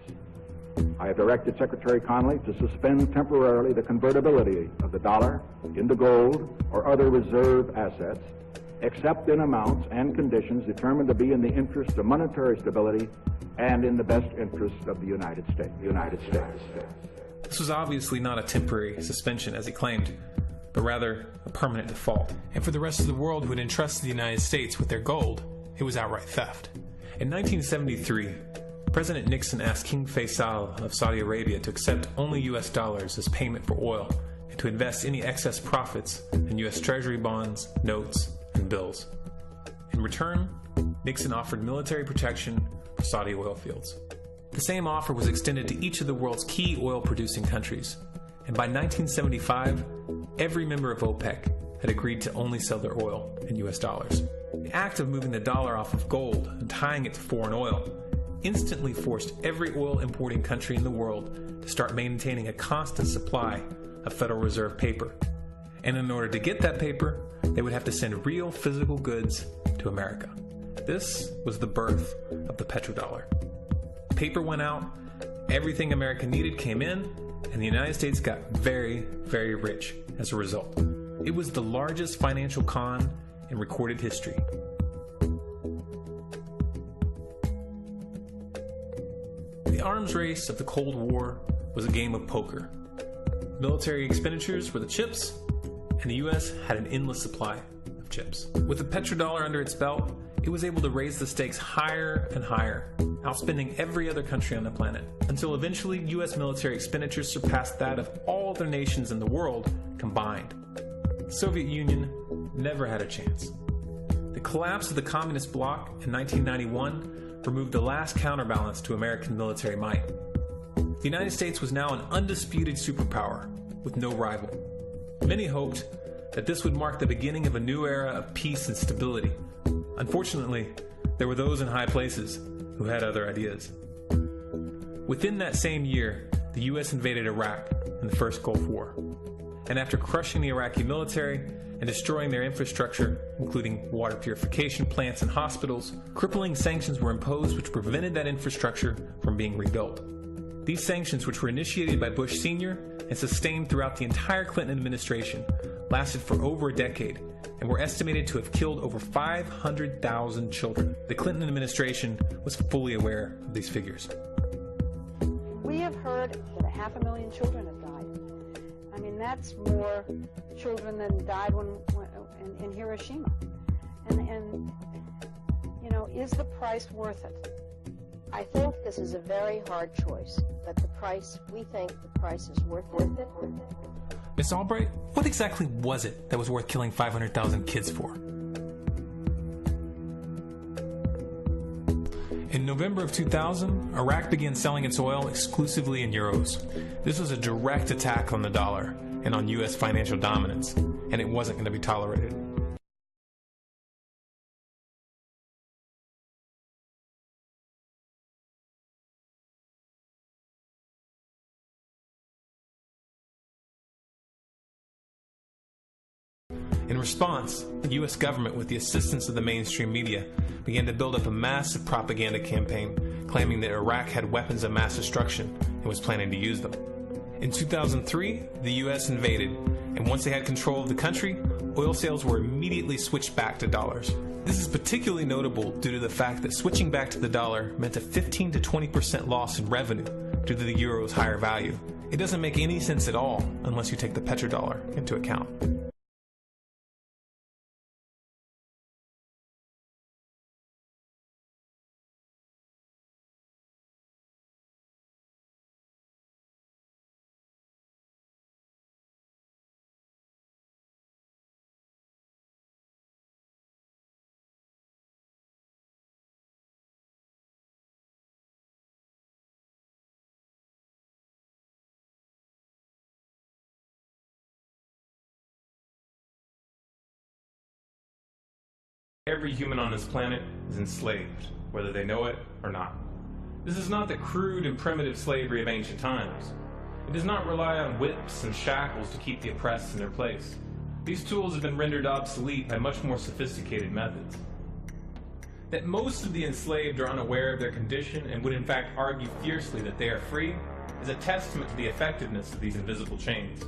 I have directed Secretary Connally to suspend temporarily the convertibility of the dollar into gold or other reserve assets, except in amounts and conditions determined to be in the interest of monetary stability and in the best interest of the United States. This was obviously not a temporary suspension, as he claimed, but rather a permanent default. And for the rest of the world who had entrusted the United States with their gold, it was outright theft. In 1973, President Nixon asked King Faisal of Saudi Arabia to accept only U.S. dollars as payment for oil and to invest any excess profits in U.S. Treasury bonds, notes, and bills. In return, Nixon offered military protection for Saudi oil fields. The same offer was extended to each of the world's key oil-producing countries, and by 1975, every member of OPEC had agreed to only sell their oil in U.S. dollars. The act of moving the dollar off of gold and tying it to foreign oil instantly forced every oil-importing country in the world to start maintaining a constant supply of Federal Reserve paper. And in order to get that paper, they would have to send real physical goods to America. This was the birth of the petrodollar. Paper went out, everything America needed came in, and the United States got very, very rich as a result. It was the largest financial con in recorded history. The arms race of the Cold War was a game of poker. Military expenditures were the chips, and the U.S. had an endless supply of chips. With the petrodollar under its belt, it was able to raise the stakes higher and higher, outspending every other country on the planet, until eventually U.S. military expenditures surpassed that of all other nations in the world combined. The Soviet Union never had a chance. The collapse of the communist bloc in 1991 removed the last counterbalance to American military might. The United States was now an undisputed superpower with no rival. Many hoped that this would mark the beginning of a new era of peace and stability. Unfortunately, there were those in high places who had other ideas. Within that same year, the U.S. invaded Iraq in the First Gulf War. And after crushing the Iraqi military and destroying their infrastructure, including water purification plants and hospitals, crippling sanctions were imposed which prevented that infrastructure from being rebuilt. These sanctions, which were initiated by Bush Sr. and sustained throughout the entire Clinton administration, lasted for over a decade and were estimated to have killed over 500,000 children. The Clinton administration was fully aware of these figures. We have heard that 500,000 children have died. I mean, that's more children than died in Hiroshima. And, you know, is the price worth it? I think this is a very hard choice, but we think the price is worth it. Miss Albright, what exactly was it that was worth killing 500,000 kids for? In November of 2000, Iraq began selling its oil exclusively in euros. This was a direct attack on the dollar and on U.S. financial dominance, and it wasn't going to be tolerated. In response, the U.S. government, with the assistance of the mainstream media, began to build up a massive propaganda campaign claiming that Iraq had weapons of mass destruction and was planning to use them. In 2003, the U.S. invaded, and once they had control of the country, oil sales were immediately switched back to dollars. This is particularly notable due to the fact that switching back to the dollar meant a 15 to 20% loss in revenue due to the euro's higher value. It doesn't make any sense at all unless you take the petrodollar into account. Every human on this planet is enslaved, whether they know it or not. This is not the crude and primitive slavery of ancient times. It does not rely on whips and shackles to keep the oppressed in their place. These tools have been rendered obsolete by much more sophisticated methods. That most of the enslaved are unaware of their condition and would in fact argue fiercely that they are free is a testament to the effectiveness of these invisible chains.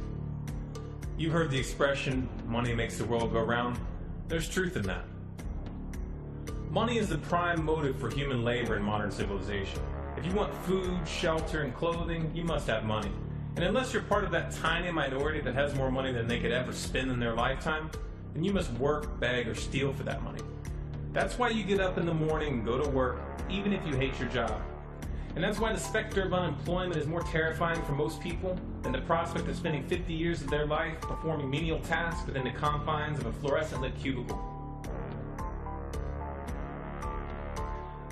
You've heard the expression, money makes the world go round. There's truth in that. Money is the prime motive for human labor in modern civilization. If you want food, shelter, and clothing, you must have money. And unless you're part of that tiny minority that has more money than they could ever spend in their lifetime, then you must work, beg, or steal for that money. That's why you get up in the morning and go to work, even if you hate your job. And that's why the specter of unemployment is more terrifying for most people than the prospect of spending 50 years of their life performing menial tasks within the confines of a fluorescent-lit cubicle.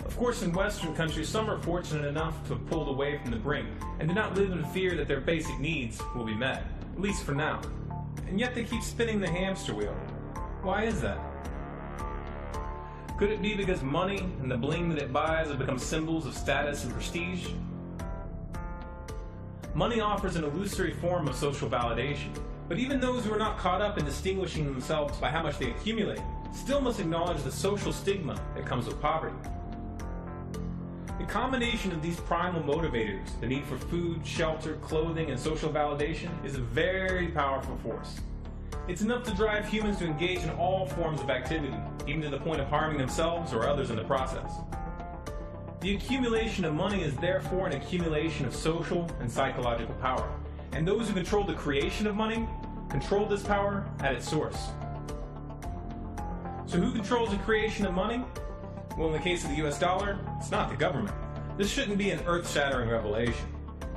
Of course, in Western countries, some are fortunate enough to have pulled away from the brink and do not live in fear that their basic needs will be met, at least for now. And yet they keep spinning the hamster wheel. Why is that? Could it be because money and the bling that it buys have become symbols of status and prestige? Money offers an illusory form of social validation, but even those who are not caught up in distinguishing themselves by how much they accumulate still must acknowledge the social stigma that comes with poverty. The combination of these primal motivators, the need for food, shelter, clothing, and social validation, is a very powerful force. It's enough to drive humans to engage in all forms of activity, even to the point of harming themselves or others in the process. The accumulation of money is therefore an accumulation of social and psychological power, and those who control the creation of money control this power at its source. So who controls the creation of money? Well, in the case of the US dollar, it's not the government. This shouldn't be an earth-shattering revelation.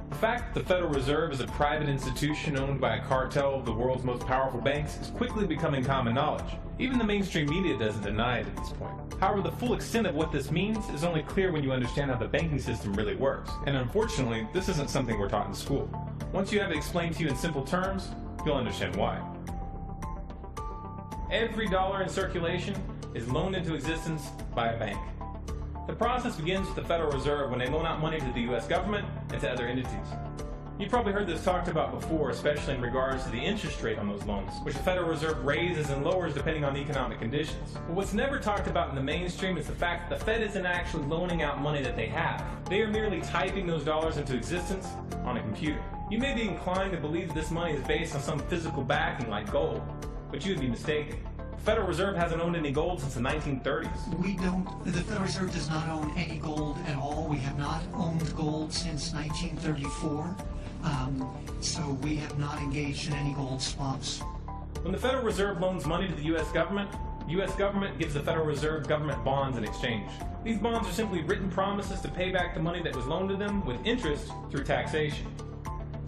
The fact that the Federal Reserve is a private institution owned by a cartel of the world's most powerful banks is quickly becoming common knowledge. Even the mainstream media doesn't deny it at this point. However, the full extent of what this means is only clear when you understand how the banking system really works. And unfortunately, this isn't something we're taught in school. Once you have it explained to you in simple terms, you'll understand why. Every dollar in circulation is loaned into existence by a bank. The process begins with the Federal Reserve when they loan out money to the US government and to other entities. You've probably heard this talked about before, especially in regards to the interest rate on those loans, which the Federal Reserve raises and lowers depending on the economic conditions. But what's never talked about in the mainstream is the fact that the Fed isn't actually loaning out money that they have. They are merely typing those dollars into existence on a computer. You may be inclined to believe that this money is based on some physical backing like gold, but you would be mistaken. The Federal Reserve hasn't owned any gold since the 1930s. The Federal Reserve does not own any gold at all. We have not owned gold since 1934. So we have not engaged in any gold swaps. When the Federal Reserve loans money to the U.S. government gives the Federal Reserve government bonds in exchange. These bonds are simply written promises to pay back the money that was loaned to them with interest through taxation.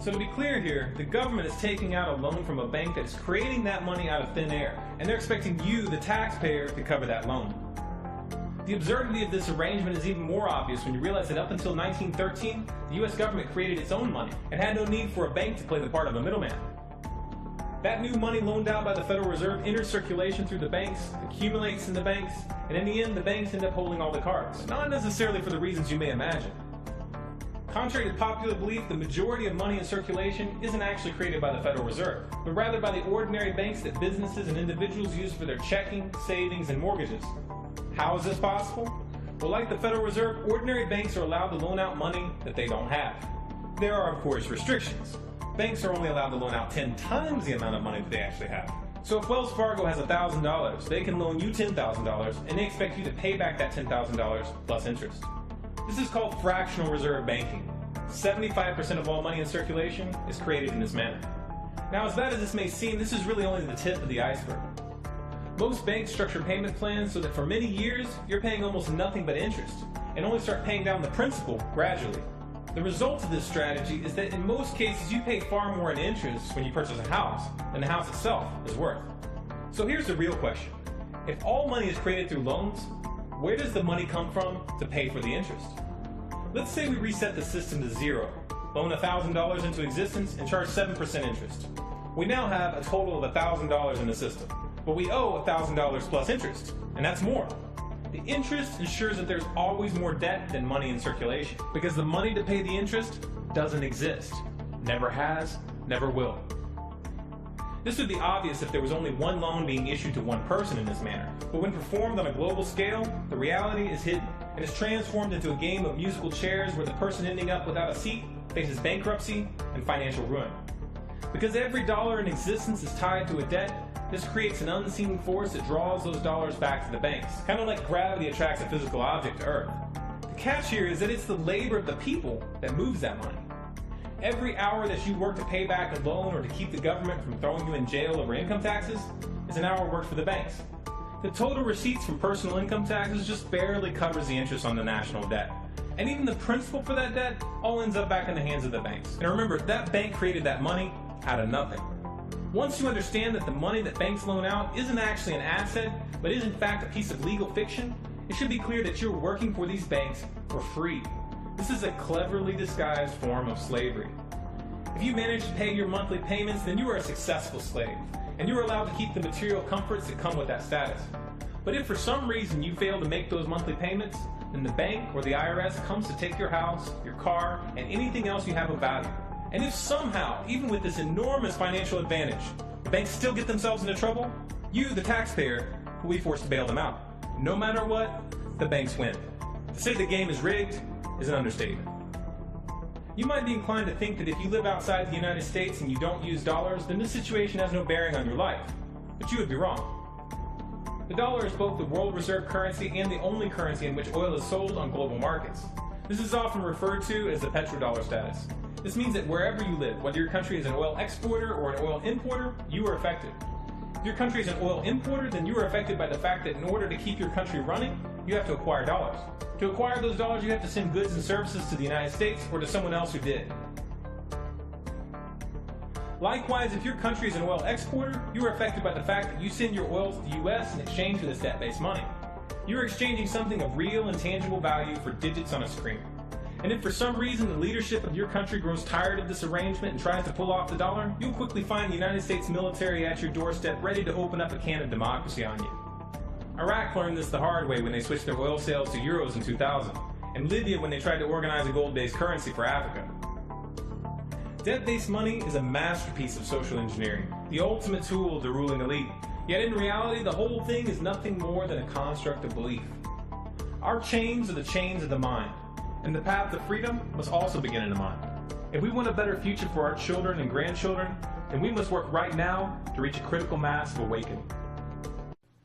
So to be clear here, the government is taking out a loan from a bank that is creating that money out of thin air, and they're expecting you, the taxpayer, to cover that loan. The absurdity of this arrangement is even more obvious when you realize that up until 1913, the U.S. government created its own money and had no need for a bank to play the part of a middleman. That new money loaned out by the Federal Reserve enters circulation through the banks, accumulates in the banks, and in the end, the banks end up holding all the cards. Not necessarily for the reasons you may imagine. Contrary to popular belief, the majority of money in circulation isn't actually created by the Federal Reserve, but rather by the ordinary banks that businesses and individuals use for their checking, savings, and mortgages. How is this possible? Well, like the Federal Reserve, ordinary banks are allowed to loan out money that they don't have. There are, of course, restrictions. Banks are only allowed to loan out 10 times the amount of money that they actually have. So if Wells Fargo has $1,000, they can loan you $10,000, and they expect you to pay back that $10,000 plus interest. This is called fractional reserve banking. 75% of all money in circulation is created in this manner. Now, as bad as this may seem, this is really only the tip of the iceberg. Most banks structure payment plans so that for many years, you're paying almost nothing but interest, and only start paying down the principal gradually. The result of this strategy is that in most cases, you pay far more in interest when you purchase a house than the house itself is worth. So here's the real question. If all money is created through loans, where does the money come from to pay for the interest? Let's say we reset the system to zero, loan $1,000 into existence, and charge 7% interest. We now have a total of $1,000 in the system, but we owe $1,000 plus interest, and that's more. The interest ensures that there's always more debt than money in circulation, because the money to pay the interest doesn't exist. Never has, never will. This would be obvious if there was only one loan being issued to one person in this manner, but when performed on a global scale, the reality is hidden and is transformed into a game of musical chairs where the person ending up without a seat faces bankruptcy and financial ruin. Because every dollar in existence is tied to a debt, this creates an unseen force that draws those dollars back to the banks, kind of like gravity attracts a physical object to Earth. The catch here is that it's the labor of the people that moves that money. Every hour that you work to pay back a loan or to keep the government from throwing you in jail over income taxes is an hour worked for the banks. The total receipts from personal income taxes just barely covers the interest on the national debt. And even the principal for that debt all ends up back in the hands of the banks. And remember, that bank created that money out of nothing. Once you understand that the money that banks loan out isn't actually an asset, but is in fact a piece of legal fiction, it should be clear that you're working for these banks for free. This is a cleverly disguised form of slavery. If you manage to pay your monthly payments, then you are a successful slave, and you are allowed to keep the material comforts that come with that status. But if for some reason you fail to make those monthly payments, then the bank or the IRS comes to take your house, your car, and anything else you have of value. And if somehow, even with this enormous financial advantage, the banks still get themselves into trouble, you, the taxpayer, will be forced to bail them out. No matter what, the banks win. To say the game is rigged is an understatement. You might be inclined to think that if you live outside the United States and you don't use dollars, then this situation has no bearing on your life. But you would be wrong. The dollar is both the world reserve currency and the only currency in which oil is sold on global markets. This is often referred to as the petrodollar status. This means that wherever you live, whether your country is an oil exporter or an oil importer, you are affected. If your country is an oil importer, then you are affected by the fact that in order to keep your country running, you have to acquire dollars. To acquire those dollars, you have to send goods and services to the United States or to someone else who did. Likewise, if your country is an oil exporter, you are affected by the fact that you send your oil to the U.S. in exchange for this debt-based money. You are exchanging something of real and tangible value for digits on a screen. And if for some reason the leadership of your country grows tired of this arrangement and tries to pull off the dollar, you'll quickly find the United States military at your doorstep ready to open up a can of democracy on you. Iraq learned this the hard way when they switched their oil sales to euros in 2000, and Libya when they tried to organize a gold-based currency for Africa. Debt-based money is a masterpiece of social engineering, the ultimate tool of the ruling elite. Yet in reality, the whole thing is nothing more than a construct of belief. Our chains are the chains of the mind, and the path to freedom must also begin in the mind. If we want a better future for our children and grandchildren, then we must work right now to reach a critical mass of awakening.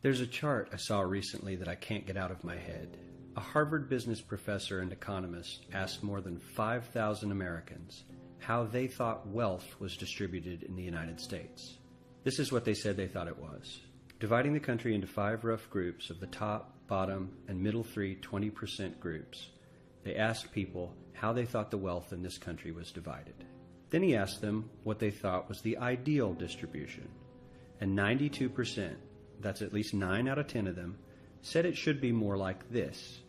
There's a chart I saw recently that I can't get out of my head. A Harvard business professor and economist asked more than 5,000 Americans how they thought wealth was distributed in the United States. This is what they said they thought it was. Dividing the country into 5 rough groups of the top, bottom, and middle 3 20% groups, they asked people how they thought the wealth in this country was divided. Then he asked them what they thought was the ideal distribution. And 92%, that's at least 9 out of 10 of them, said it should be more like this.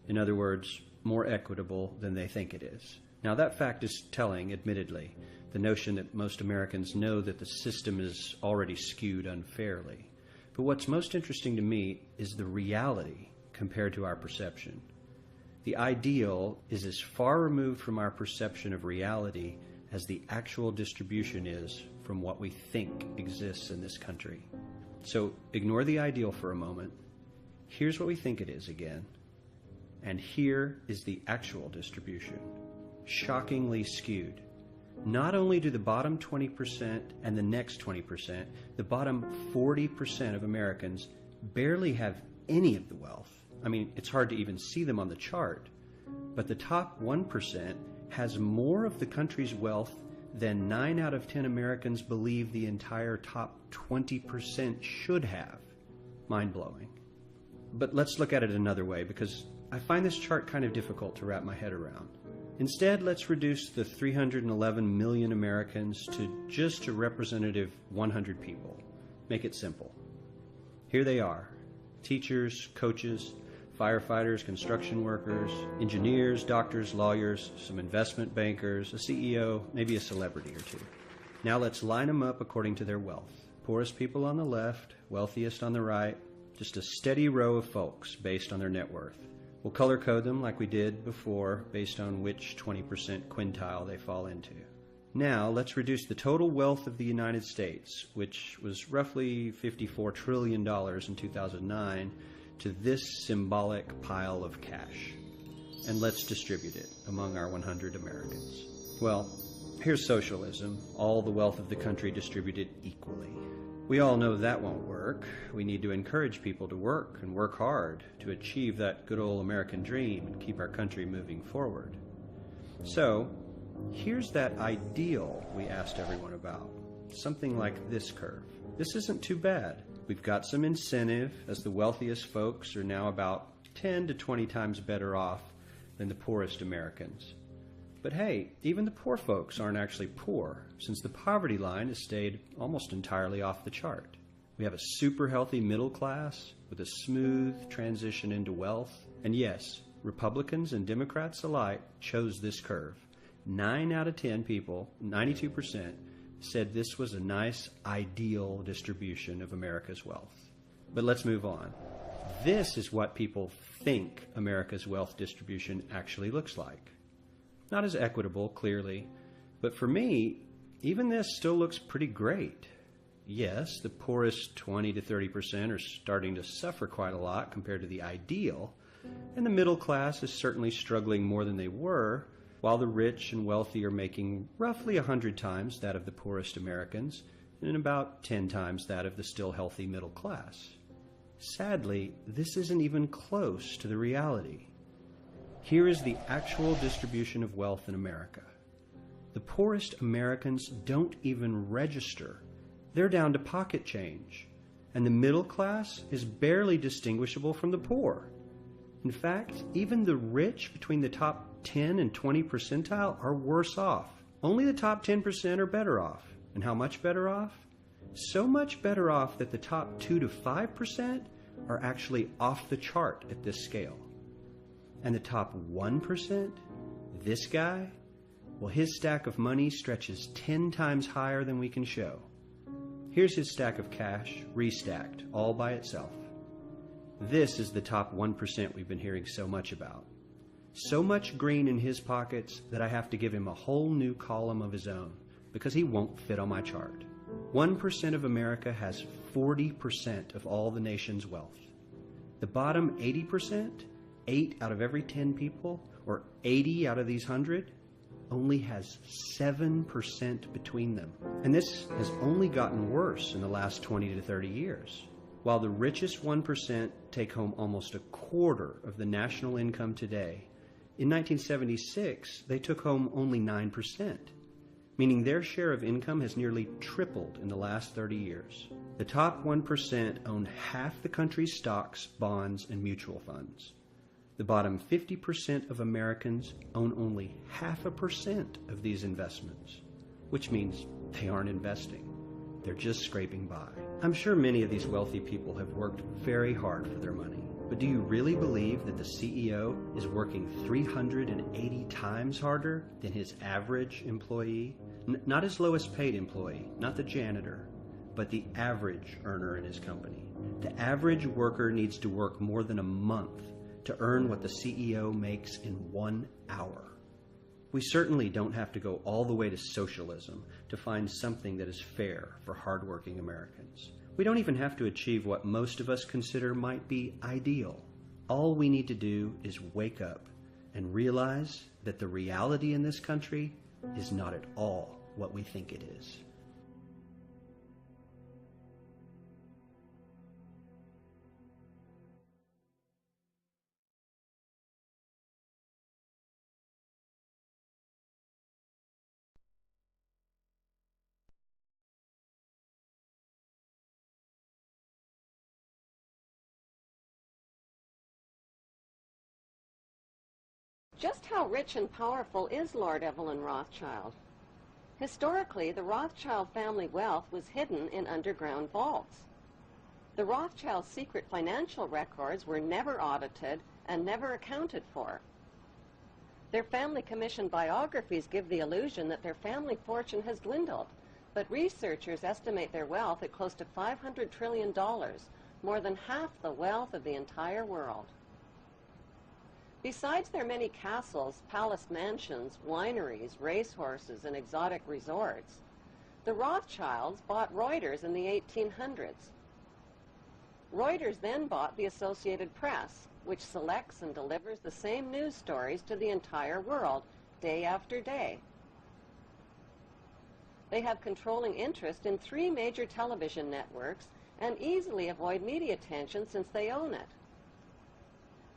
In other words, more equitable than they think it is. Now that fact is telling, admittedly, the notion that most Americans know that the system is already skewed unfairly. But what's most interesting to me is the reality compared to our perception. The ideal is as far removed from our perception of reality as the actual distribution is from what we think exists in this country. So ignore the ideal for a moment. Here's what we think it is again. And here is the actual distribution. Shockingly skewed. Not only do the bottom 20% and the next 20%, the bottom 40% of Americans barely have any of the wealth. I mean, it's hard to even see them on the chart. But the top 1% has more of the country's wealth than 9 out of 10 Americans believe the entire top 20% should have. Mind-blowing. But let's look at it another way, because I find this chart kind of difficult to wrap my head around. Instead, let's reduce the 311 million Americans to just a representative 100 people. Make it simple. Here they are: teachers, coaches, firefighters, construction workers, engineers, doctors, lawyers, some investment bankers, a CEO, maybe a celebrity or two. Now let's line them up according to their wealth. Poorest people on the left, wealthiest on the right, just a steady row of folks based on their net worth. We'll color code them like we did before based on which 20% quintile they fall into. Now, let's reduce the total wealth of the United States, which was roughly $54 trillion in 2009, to this symbolic pile of cash. And let's distribute it among our 100 Americans. Well, here's socialism, all the wealth of the country distributed equally. We all know that won't work. We need to encourage people to work and work hard to achieve that good old American dream and keep our country moving forward. So, here's that ideal we asked everyone about. Something like this curve. This isn't too bad. We've got some incentive, as the wealthiest folks are now about 10 to 20 times better off than the poorest Americans. But hey, even the poor folks aren't actually poor, since the poverty line has stayed almost entirely off the chart. We have a super healthy middle class with a smooth transition into wealth. And yes, Republicans and Democrats alike chose this curve. 9 out of 10 people, 92%, said this was a nice, ideal distribution of America's wealth. But let's move on. This is what people think America's wealth distribution actually looks like. Not as equitable, clearly, but for me, even this still looks pretty great. Yes, the poorest 20 to 30% are starting to suffer quite a lot compared to the ideal, and the middle class is certainly struggling more than they were, while the rich and wealthy are making roughly 100 times that of the poorest Americans, and about 10 times that of the still healthy middle class. Sadly, this isn't even close to the reality. Here is the actual distribution of wealth in America. The poorest Americans don't even register. They're down to pocket change. And the middle class is barely distinguishable from the poor. In fact, even the rich between the top 10 and 20 percentile are worse off. Only the top 10% are better off. And how much better off? So much better off that the top 2 to 5% are actually off the chart at this scale. And the top 1%, this guy, well, his stack of money stretches 10 times higher than we can show. Here's his stack of cash, restacked, all by itself. This is the top 1% we've been hearing so much about. So much green in his pockets that I have to give him a whole new column of his own, because he won't fit on my chart. 1% of America has 40% of all the nation's wealth. The bottom 80%, 8 out of every 10 people, or 80 out of these 100, only has 7% between them. And this has only gotten worse in the last 20 to 30 years. While the richest 1% take home almost a quarter of the national income today, in 1976, they took home only 9%, meaning their share of income has nearly tripled in the last 30 years. The top 1% own half the country's stocks, bonds, and mutual funds. The bottom 50% of Americans own only 0.5% of these investments, which means they aren't investing. They're just scraping by. I'm sure many of these wealthy people have worked very hard for their money, but do you really believe that the CEO is working 380 times harder than his average employee? Not his lowest paid employee, not the janitor, but the average earner in his company. The average worker needs to work more than a month to earn what the CEO makes in 1 hour. We certainly don't have to go all the way to socialism to find something that is fair for hardworking Americans. We don't even have to achieve what most of us consider might be ideal. All we need to do is wake up and realize that the reality in this country is not at all what we think it is. Just how rich and powerful is Lord Evelyn Rothschild? Historically, the Rothschild family wealth was hidden in underground vaults. The Rothschild secret financial records were never audited and never accounted for. Their family commissioned biographies give the illusion that their family fortune has dwindled, but researchers estimate their wealth at close to $500 trillion, more than half the wealth of the entire world. Besides their many castles, palace mansions, wineries, racehorses, and exotic resorts, the Rothschilds bought Reuters in the 1800s. Reuters then bought the Associated Press, which selects and delivers the same news stories to the entire world, day after day. They have controlling interest in 3 major television networks and easily avoid media attention since they own it.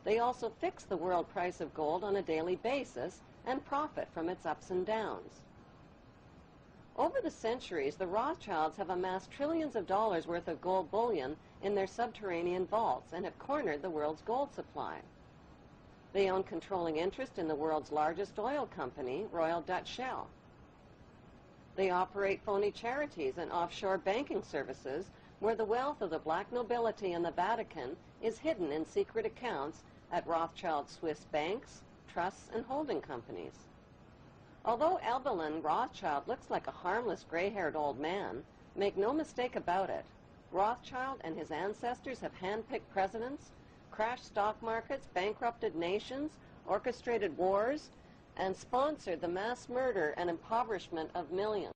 They also fix the world price of gold on a daily basis and profit from its ups and downs. Over the centuries, the Rothschilds have amassed trillions of dollars worth of gold bullion in their subterranean vaults and have cornered the world's gold supply. They own controlling interest in the world's largest oil company, Royal Dutch Shell. They operate phony charities and offshore banking services where the wealth of the black nobility and the Vatican is hidden in secret accounts at Rothschild Swiss banks, trusts, and holding companies. Although Evelyn Rothschild looks like a harmless gray-haired old man, make no mistake about it, Rothschild and his ancestors have handpicked presidents, crashed stock markets, bankrupted nations, orchestrated wars, and sponsored the mass murder and impoverishment of millions.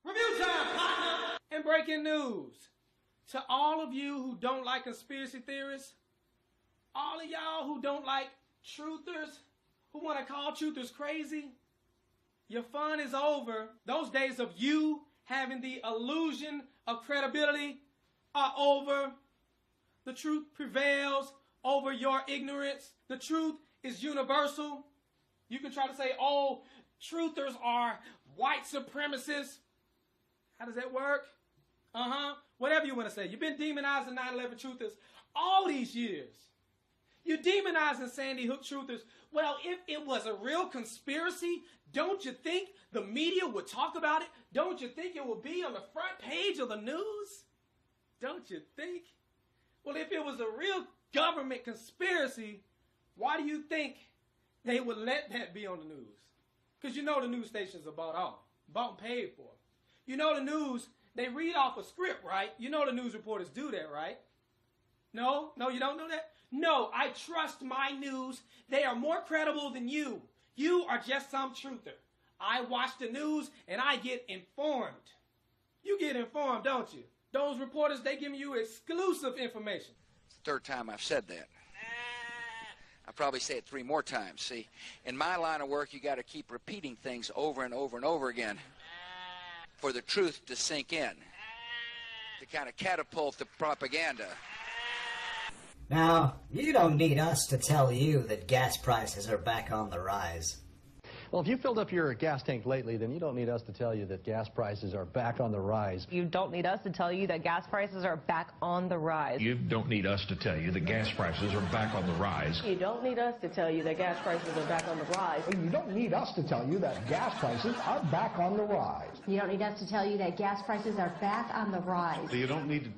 Review time, partner! And breaking news. To all of you who don't like conspiracy theorists, all of y'all who don't like truthers, who want to call truthers crazy, your fun is over. Those days of you having the illusion of credibility are over. The truth prevails over your ignorance. The truth is universal. You can try to say, oh, truthers are white supremacists. How does that work? Whatever you want to say. You've been demonizing 9/11 truthers all these years. You're demonizing Sandy Hook truthers. Well, if it was a real conspiracy, don't you think the media would talk about it? Don't you think it would be on the front page of the news? Don't you think? Well, if it was a real government conspiracy, why do you think they would let that be on the news? Because you know the news stations are bought and paid for. You know the news, they read off a script, right? You know the news reporters do that, right? No, you don't know that? No, I trust my news. They are more credible than you. You are just some truther. I watch the news and I get informed. You get informed, don't you? Those reporters, they give you exclusive information. It's the 3rd time I've said that. I'll probably say it 3 more times. See, in my line of work, you got to keep repeating things over and over and over again for the truth to sink in, to kind of catapult the propaganda. Now, you don't need us to tell you that gas prices are back on the rise. Well, if you filled up your gas tank lately, then you don't need us to tell you that gas prices are back on the rise. You don't need us to tell you that gas prices are back on the rise. You don't need us to tell you that gas prices are back on the rise. You don't need us to tell you that gas prices are back on the rise. You don't need us to tell you that gas prices are back on the rise. You don't need us to tell you that gas prices are back on the rise. You don't need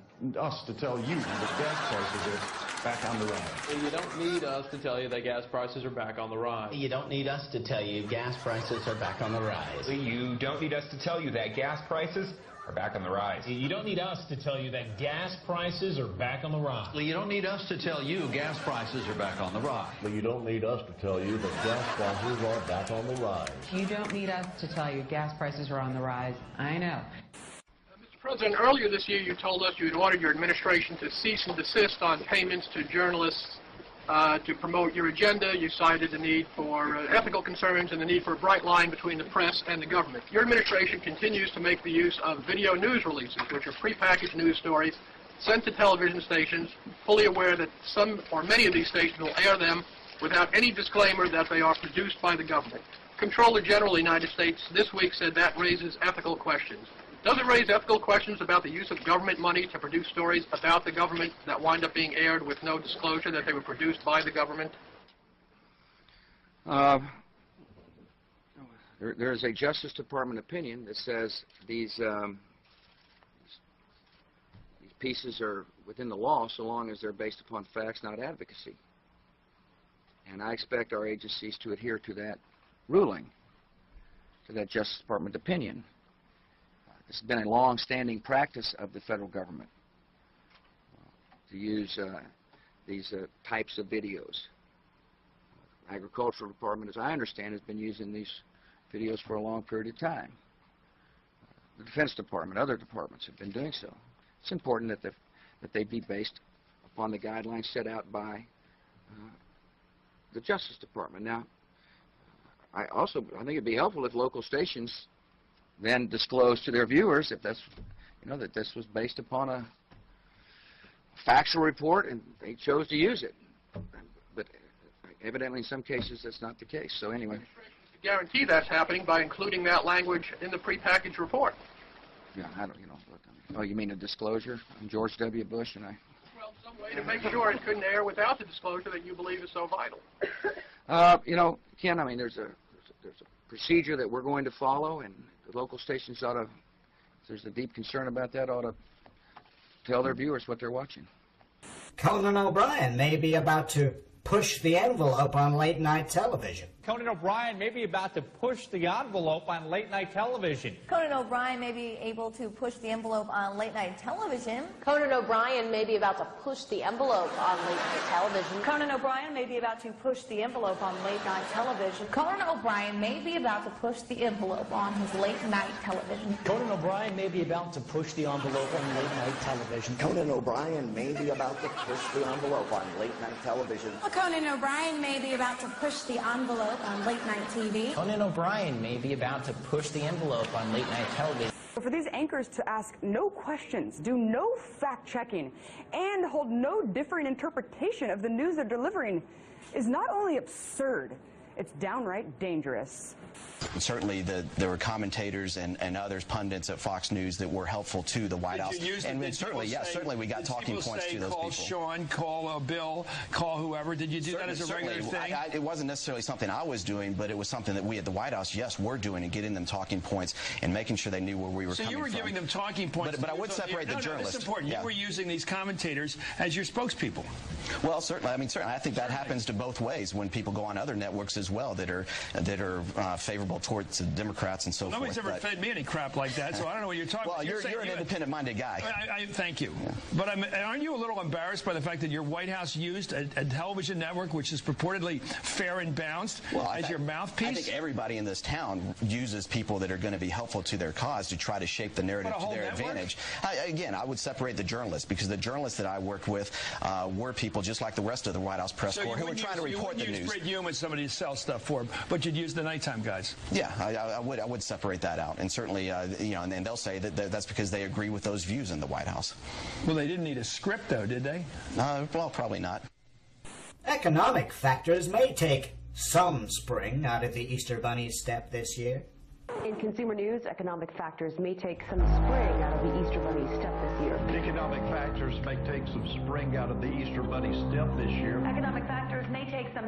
us to tell you that gas prices are back on the rise. You don't need us to tell you that gas prices are back on the rise. You don't need us to tell you gas prices are back on the rise. You don't need us to tell you that gas prices are back on the rise. You don't need us to tell you that gas prices are back on the rise. You don't need us to tell you gas prices are back on the rise. You don't need us to tell you that gas prices are back on the rise. You don't need us to tell you gas prices are on the rise. I know. Mr. President, earlier this year you told us you had ordered your administration to cease and desist on payments to journalists to promote your agenda. You cited the need for ethical concerns and the need for a bright line between the press and the government. Your administration continues to make the use of video news releases, which are prepackaged news stories sent to television stations, fully aware that some or many of these stations will air them without any disclaimer that they are produced by the government. Comptroller General of the United States this week said that raises ethical questions. Does it raise ethical questions about the use of government money to produce stories about the government that wind up being aired with no disclosure that they were produced by the government? There is a Justice Department opinion that says these pieces are within the law so long as they're based upon facts, not advocacy. And I expect our agencies to adhere to that ruling, to that Justice Department opinion. This has been a long-standing practice of the federal government to use these types of videos. Agricultural Department, as I understand, has been using these videos for a long period of time. The Defense Department, other departments have been doing so. It's important that they be based upon the guidelines set out by the Justice Department. Now, I think it'd be helpful if local stations then disclose to their viewers if that's, that this was based upon a factual report and they chose to use it. But evidently, in some cases, that's not the case. So anyway. To guarantee that's happening by including that language in the prepackaged report. Yeah, I don't, oh, you mean a disclosure? I'm George W. Bush, and I. Well, some way to make sure it couldn't air without the disclosure that you believe is so vital. Ken, I mean, there's a procedure that we're going to follow, and the local stations ought to, if there's a deep concern about that, ought to tell their viewers what they're watching. Conan O'Brien may be about to push the envelope on late-night television. Conan O'Brien may be about to push the envelope on late-night television. Conan O'Brien may be able to push the envelope on late-night television. Conan O'Brien may be about to push the envelope on late-night television. Conan O'Brien may be about to push the envelope on late-night television. Conan O'Brien may be about to push the envelope on his late-night television. Conan O'Brien may be about to push the envelope on late-night television. Conan O'Brien may be about to push the envelope on late-night television. Conan O'Brien may be about to push the envelope on late-night TV. Conan O'Brien may be about to push the envelope on late-night television. For these anchors to ask no questions, do no fact-checking, and hold no differing interpretation of the news they're delivering is not only absurd, it's downright dangerous. Certainly, there were commentators and others, pundits at Fox News that were helpful to the White House. And certainly, yes, certainly we got talking points to those people. Call Sean, call Bill, call whoever. Did you do that as a regular thing? It wasn't necessarily something I was doing, but it was something that we at the White House, yes, were doing and getting them talking points and making sure they knew where we were coming from. So you were giving them talking points. But I would separate the journalists. That's important. Yeah. You were using these commentators as your spokespeople. Well, certainly. I mean, certainly. I think that happens to both ways when people go on other networks as well that are favorable towards the Democrats and so forth. Nobody's ever fed me any crap like that, so I don't know what you're talking about. Well, you're an independent-minded guy. I thank you. Yeah. But aren't you a little embarrassed by the fact that your White House used a television network which is purportedly fair and balanced as your mouthpiece? I think everybody in this town uses people that are going to be helpful to their cause to try to shape the narrative to their advantage. Again, I would separate the journalists because the journalists that I worked with were people just like the rest of the White House press corps who were trying to report the news. You wouldn't use Brit Hume as somebody to sell stuff for, but you'd use the nighttime guys. Yeah, I would separate that out, and certainly, and they'll say that that's because they agree with those views in the White House. Well, they didn't need a script, though, did they? Well, probably not. Economic factors may take some spring out of the Easter Bunny's step this year. In consumer news, economic factors may take some spring out of the Easter Bunny's step this year. Economic factors may take some spring out of the Easter Bunny step this year. Economic factors may take some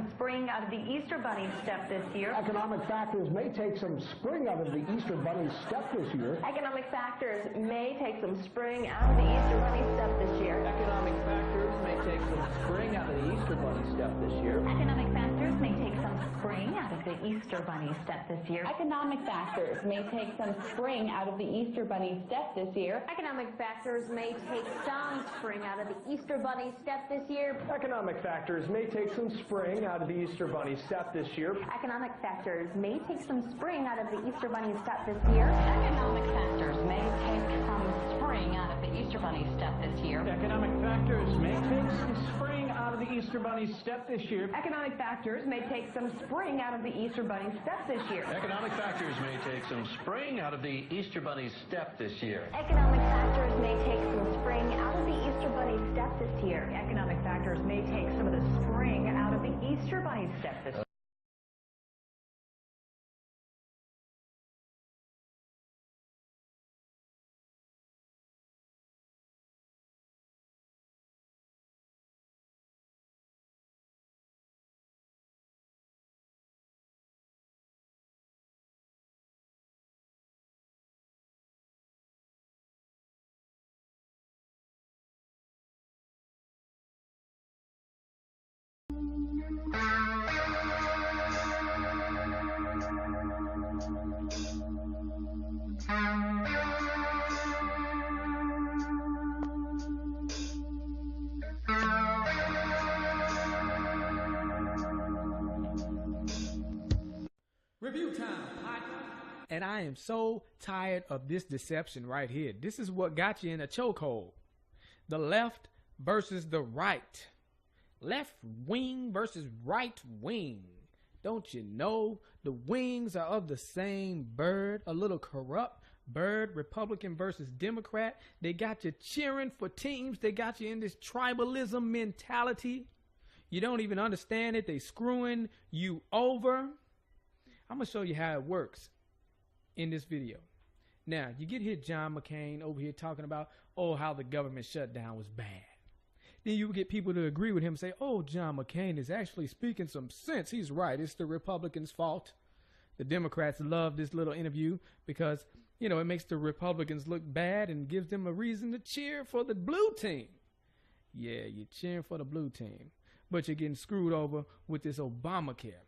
spring out of the Easter Bunny step this year. Economic factors may take some spring out of the Easter Bunny step this year. Economic factors may take some spring out of the Easter Bunny step this year. Economic factors may take some spring out of the Easter Bunny step this year. Economic factors may take some spring out of the Easter Bunny step this year. Economic factors may take some spring out of the Easter Bunny step this year. Economic factors may take some spring out of the Easter Bunny step this year. Economic factors may take some spring out of the Easter Bunny step this year. Economic factors may take some spring out of the Easter Bunny step this year. Economic factors may take some spring out of the Easter Bunny step this year. Economic factors may take some spring out of the Easter Bunny step this year. Economic factors may take some spring out of the Easter Bunny step this year. Economic factors may take some spring out of the Easter Bunny step this year. Economic factors may take some spring out of the Easter Bunny step this year. Economic factors may take some of the spring out of the Easter Bunny step this year. Review time, partner. And I am so tired of this deception right here. This is what got you in a chokehold. The left versus the right. Left wing versus right wing. Don't you know the wings are of the same bird? A little corrupt bird, Republican versus Democrat. They got you cheering for teams. They got you in this tribalism mentality. You don't even understand it. They screwing you over. I'm going to show you how it works in this video. Now, you get here John McCain over here talking about, oh, how the government shutdown was bad. Then you get people to agree with him and say, oh, John McCain is actually speaking some sense. He's right. It's the Republicans' fault. The Democrats love this little interview because, you know, it makes the Republicans look bad and gives them a reason to cheer for the blue team. Yeah, you're cheering for the blue team, but you're getting screwed over with this Obamacare.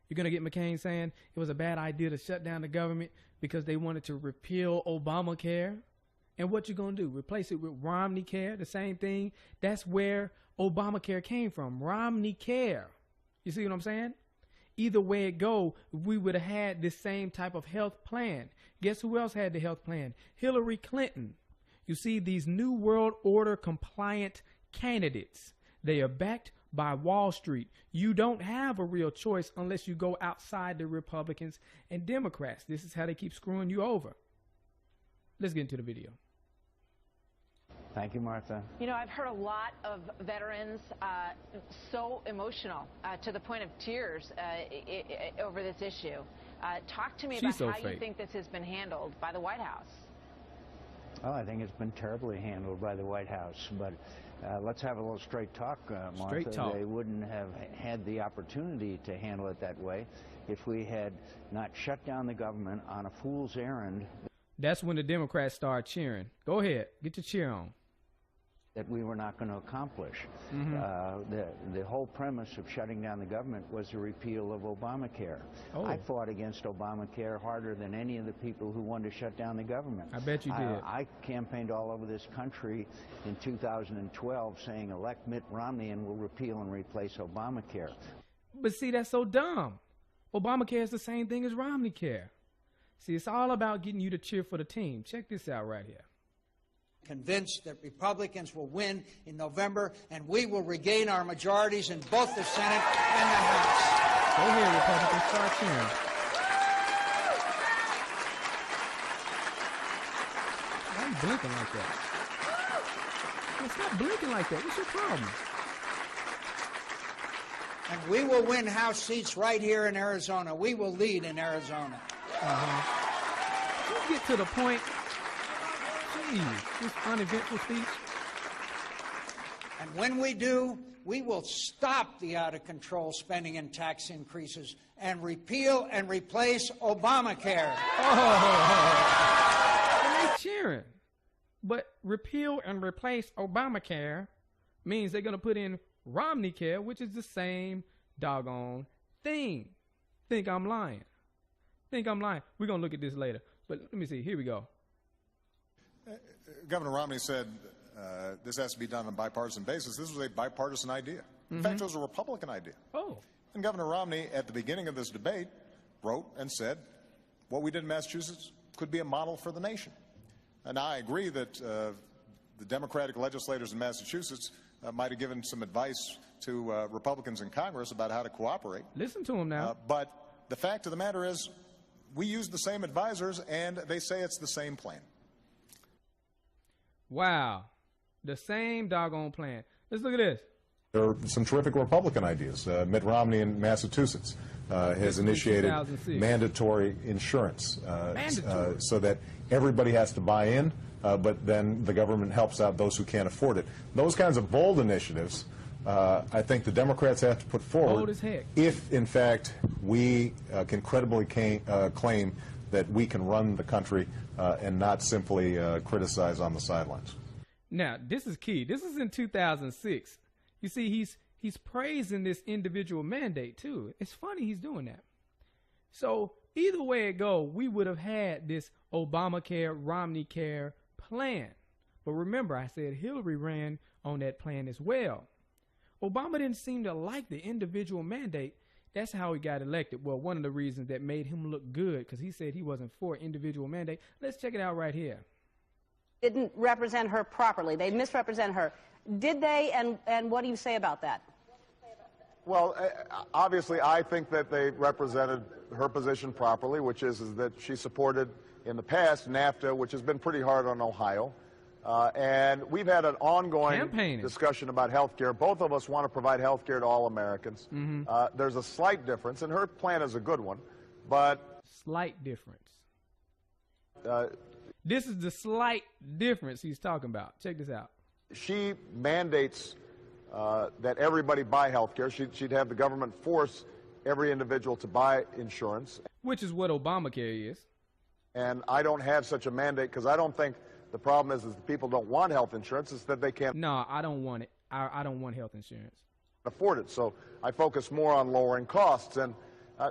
You're going to get McCain saying it was a bad idea to shut down the government because they wanted to repeal Obamacare. And what you going to do? Replace it with Romney Care, the same thing? That's where Obamacare came from, Romney Care. You see what I'm saying? Either way it go, we would have had this same type of health plan. Guess who else had the health plan? Hillary Clinton. You see, these New World Order compliant candidates, they are backed by Wall Street. You don't have a real choice unless you go outside the Republicans and Democrats. This is how they keep screwing you over. Let's get into the video. Thank you, Martha. You know, I've heard a lot of veterans so emotional to the point of tears over this issue. Talk to me about how you think this has been handled by the White House. Well, I think it's been terribly handled by the White House, but let's have a little straight talk, Martha. Straight talk. They wouldn't have had the opportunity to handle it that way if we had not shut down the government on a fool's errand. That's when the Democrats start cheering. Go ahead, get your cheer on. That we were not going to accomplish. The whole premise of shutting down the government was the repeal of Obamacare. Oh. I fought against Obamacare harder than any of the people who wanted to shut down the government. I bet you did. I campaigned all over this country in 2012 saying elect Mitt Romney and we'll repeal and replace Obamacare. But see, that's so dumb. Obamacare is the same thing as Romney Care. See, it's all about getting you to cheer for the team. Check this out right here. Convinced that Republicans will win in November, and we will regain our majorities in both the Senate and the House. Go ahead, Republicans, start cheering. Why are you blinking like that? Well, stop blinking like that. What's your problem? And we will win House seats right here in Arizona. We will lead in Arizona. Let's get to the point. Jeez, this uneventful speech. And when we do, we will stop the out-of-control spending and tax increases and repeal and replace Obamacare. And they cheering. But repeal and replace Obamacare means they're going to put in Romney Care, which is the same doggone thing. Think I'm lying. Think I'm lying. We're going to look at this later. But let me see. Here we go. Governor Romney said this has to be done on a bipartisan basis. This was a bipartisan idea. In fact, it was a Republican idea. Oh. And Governor Romney, at the beginning of this debate, wrote and said what we did in Massachusetts could be a model for the nation. And I agree that the Democratic legislators in Massachusetts might have given some advice to Republicans in Congress about how to cooperate. Listen to them now. But the fact of the matter is, we use the same advisors, and they say it's the same plan. Wow. The same doggone plan. Let's look at this. There are some terrific Republican ideas. Mitt Romney in Massachusetts has initiated mandatory insurance so that everybody has to buy in, but then the government helps out those who can't afford it. Those kinds of bold initiatives, I think the Democrats have to put forward bold as heck. If, in fact, we can credibly claim that we can run the country and not simply criticize on the sidelines. Now, this is key. This is in 2006. You see, he's praising this individual mandate, too. It's funny he's doing that. So either way it go, we would have had this Obamacare, Romney-care plan. But remember, I said Hillary ran on that plan as well. Obama didn't seem to like the individual mandate. That's how he got elected. Well, one of the reasons that made him look good, because he said he wasn't for individual mandate. Let's check it out right here. Didn't represent her properly. They misrepresent her. Did they, and what do you say about that? Well, obviously, I think that they represented her position properly, which is that she supported in the past NAFTA, which has been pretty hard on Ohio. And we've had an ongoing discussion about health care. Both of us want to provide health care to all Americans. There's a slight difference, and her plan is a good one, but... Slight difference. This is the slight difference he's talking about. Check this out. She mandates that everybody buy health care. She'd have the government force every individual to buy insurance. Which is what Obamacare is. And I don't have such a mandate because I don't think the problem is that people don't want health insurance. It's that they can't. No, I don't want it. I don't want health insurance. Afford it. So I focus more on lowering costs. And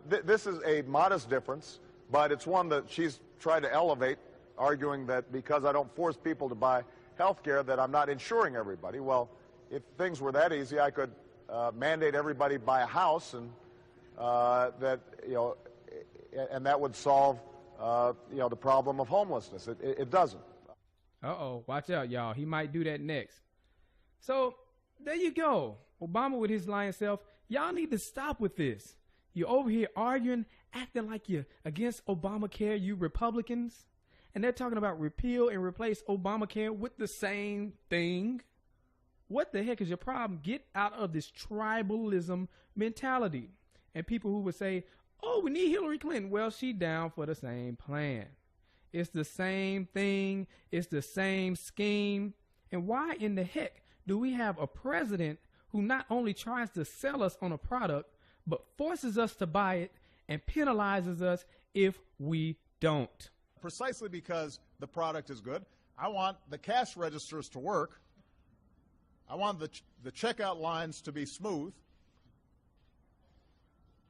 this is a modest difference, but it's one that she's tried to elevate, arguing that because I don't force people to buy health care that I'm not insuring everybody. Well, if things were that easy, I could mandate everybody buy a house, and and that would solve the problem of homelessness. It doesn't. Uh-oh, watch out, y'all. He might do that next. So there you go. Obama with his lying self. Y'all need to stop with this. You're over here arguing, acting like you're against Obamacare, you Republicans. And they're talking about repeal and replace Obamacare with the same thing. What the heck is your problem? Get out of this tribalism mentality. And people who would say, oh, we need Hillary Clinton. Well, she down for the same plan. It's the same thing. It's the same scheme. And why in the heck do we have a president who not only tries to sell us on a product, but forces us to buy it and penalizes us if we don't? Precisely because the product is good. I want the cash registers to work. I want the checkout lines to be smooth.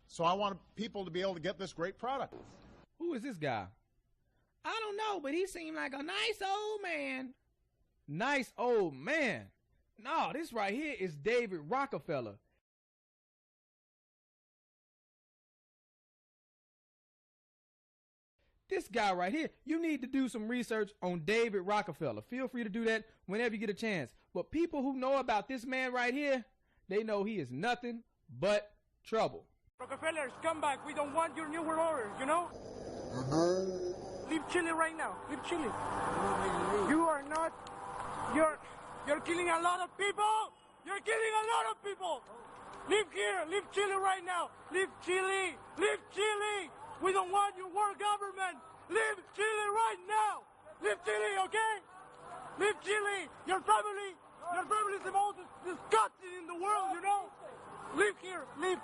So I want people to be able to get this great product. Who is this guy? I don't know, but he seemed like a nice old man. Nice old man. No, this right here is David Rockefeller. This guy right here, you need to do some research on David Rockefeller. Feel free to do that whenever you get a chance. But people who know about this man right here, they know he is nothing but trouble. Rockefellers, come back. We don't want your New World Order, you know? Leave Chile right now. Leave Chile. You are not... You're killing a lot of people. You're killing a lot of people. Leave here. Leave Chile right now. Leave Chile. Leave Chile. We don't want your world government. Leave Chile right now. Leave Chile, okay? Leave Chile. Your family is the most disgusting in the world, you know? Leave here. Leave.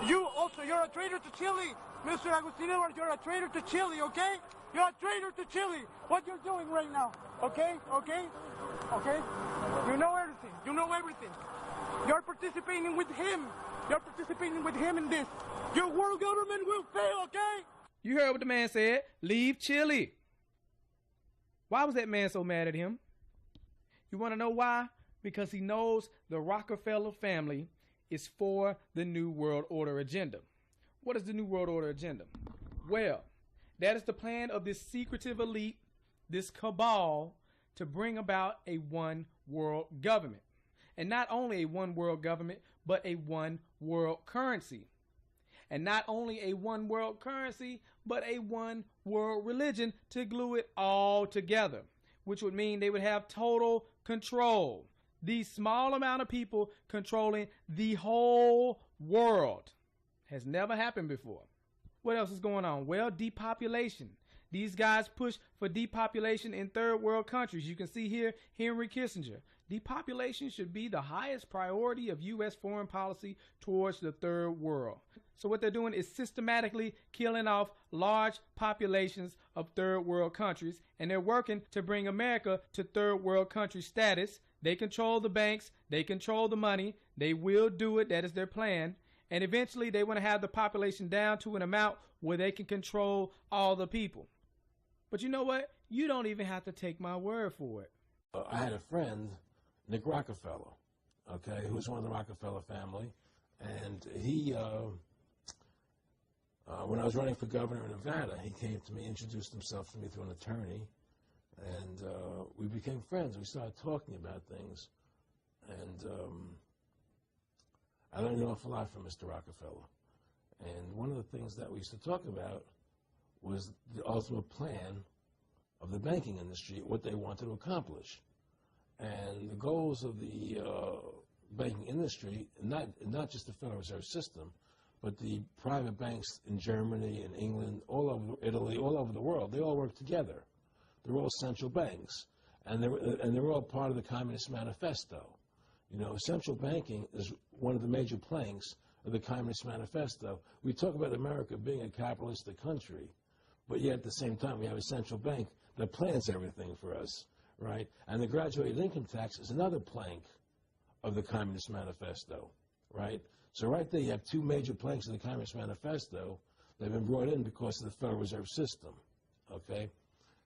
You also, you're a traitor to Chile. Mr. Agustin Edwards, you're a traitor to Chile, okay? You're a traitor to Chile. What you're doing right now, okay? Okay? Okay? You know everything. You know everything. You're participating with him. You're participating with him in this. Your world government will fail, okay? You heard what the man said. Leave Chile. Why was that man so mad at him? You want to know why? Because he knows the Rockefeller family is for the New World Order agenda. What is the New World Order agenda? Well, that is the plan of this secretive elite, this cabal, to bring about a one world government. And not only a one world government, but a one world currency. And not only a one world currency, but a one world religion to glue it all together, which would mean they would have total control. These small amount of people controlling the whole world has never happened before. What else is going on? Well, depopulation. These guys push for depopulation in third world countries. You can see here, Henry Kissinger. Depopulation should be the highest priority of U.S. foreign policy towards the third world. So what they're doing is systematically killing off large populations of third world countries, and they're working to bring America to third world country status. They control the banks. They control the money. They will do it. That is their plan. And eventually they want to have the population down to an amount where they can control all the people. But you know what? You don't even have to take my word for it. I had a friend, Nick Rockefeller, okay, who was one of the Rockefeller family. And he, when I was running for governor in Nevada, he came to me, introduced himself to me through an attorney. And we became friends. We started talking about things. And I learned an awful lot from Mr. Rockefeller. And one of the things that we used to talk about was the ultimate plan of the banking industry, what they wanted to accomplish. And the goals of the banking industry, not just the Federal Reserve System, but the private banks in Germany and England, all over Italy, all over the world, they all work together. They're all central banks. And they're all part of the Communist Manifesto. You know, central banking is one of the major planks of the Communist Manifesto. We talk about America being a capitalistic country, but yet at the same time we have a central bank that plans everything for us, right? And the graduated income tax is another plank of the Communist Manifesto, right? So right there you have two major planks of the Communist Manifesto that have been brought in because of the Federal Reserve System, okay?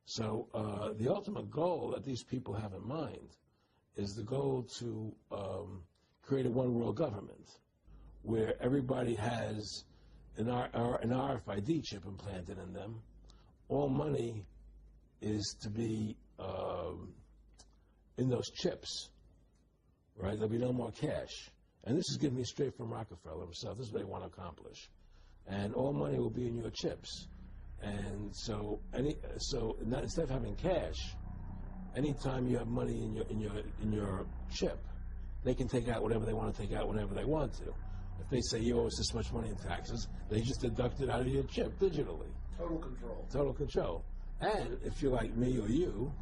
So the ultimate goal that these people have in mind is the goal to create a one-world government where everybody has an RFID chip implanted in them. All money is to be in those chips, right? There'll be no more cash. And this is given me straight from Rockefeller himself. This is what they want to accomplish. And all money will be in your chips. And so instead of having cash, anytime you have money in your chip, they can take out whatever they want to take out whenever they want to. If they say you owe us this much money in taxes, they just deduct it out of your chip digitally. Total control. Total control. And if you're like me or you,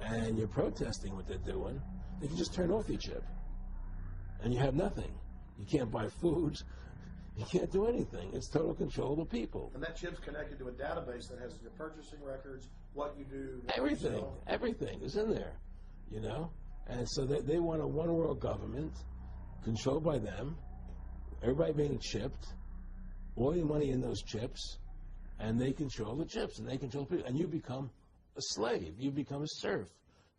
and you're protesting what they're doing, they can just turn off your chip. And you have nothing. You can't buy food. You can't do anything. It's total control of the people. And that chip's connected to a database that has your purchasing records, what you do. Everything. Everything is in there, you know? And so they want a one-world government controlled by them, everybody being chipped, all your money in those chips, and they control the chips, and they control people. And you become a slave. You become a serf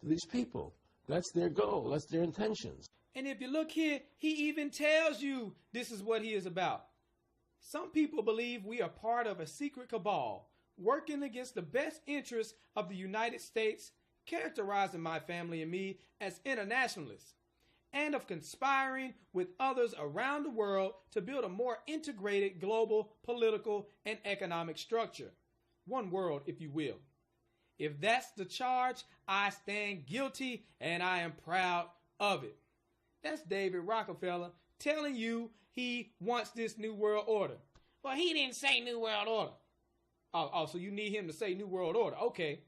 to these people. That's their goal. That's their intentions. And if you look here, he even tells you this is what he is about. Some people believe we are part of a secret cabal working against the best interests of the United States, characterizing my family and me as internationalists, and of conspiring with others around the world to build a more integrated global political and economic structure. One world, if you will. If that's the charge, I stand guilty and I am proud of it. That's David Rockefeller telling you he wants this new world order. Well, he didn't say new world order. Oh, so you need him to say new world order. Okay.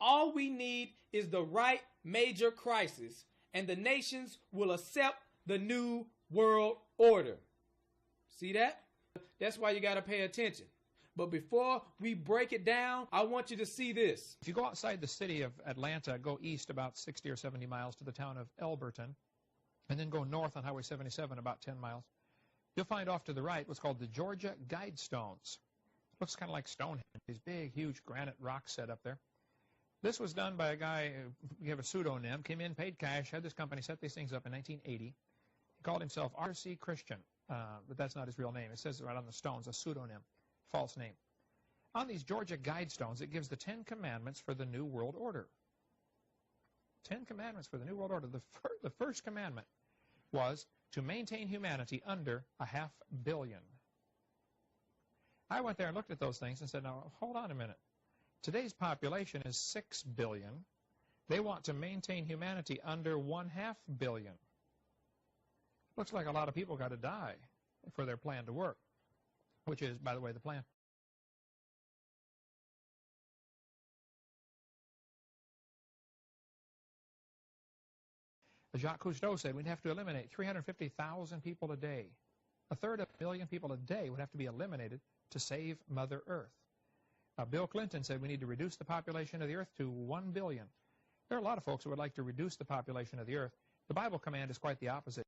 All we need is the right major crisis, and the nations will accept the new world order. See that? That's why you got to pay attention. But before we break it down, I want you to see this. If you go outside the city of Atlanta, go east about 60 or 70 miles to the town of Elberton, and then go north on Highway 77 about 10 miles, you'll find off to the right what's called the Georgia Guidestones. Looks kind of like Stonehenge, these big, huge granite rocks set up there. This was done by a guy who gave a pseudonym, came in, paid cash, had this company set these things up in 1980. He called himself R.C. Christian, but that's not his real name. It says right on the stones, a pseudonym, false name. On these Georgia Guidestones, it gives the 10 Commandments for the New World Order. 10 Commandments for the New World Order. The first commandment was to maintain humanity under 500 million. I went there and looked at those things and said, now, hold on a minute. Today's population is 6 billion. They want to maintain humanity under 0.5 billion. Looks like a lot of people got to die for their plan to work, which is, by the way, the plan. Jacques Cousteau said we'd have to eliminate 350,000 people a day. 1/3 million people a day would have to be eliminated to save Mother Earth. Bill Clinton said we need to reduce the population of the earth to 1 billion. There are a lot of folks who would like to reduce the population of the earth. The Bible command is quite the opposite.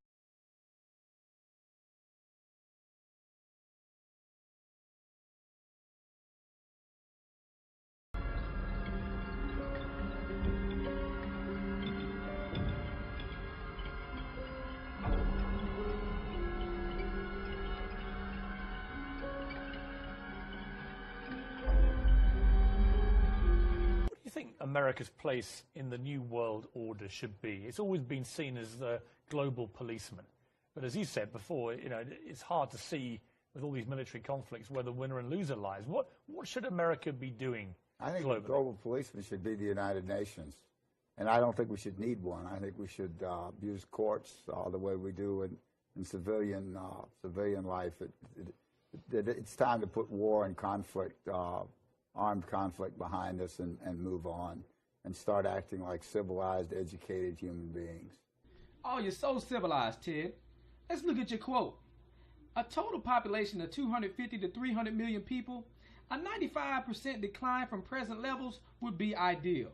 America's place in the New World Order should be? It's always been seen as the global policeman. But as you said before, you know, it's hard to see with all these military conflicts where the winner and loser lies. What should America be doing I think globally? The global policeman should be the United Nations. And I don't think we should need one. I think we should use courts the way we do in civilian life. It's time to put war and conflict, armed conflict behind us and move on and start acting like civilized, educated human beings. Oh, you're so civilized, Ted. Let's look at your quote. A total population of 250 to 300 million people, a 95% decline from present levels would be ideal.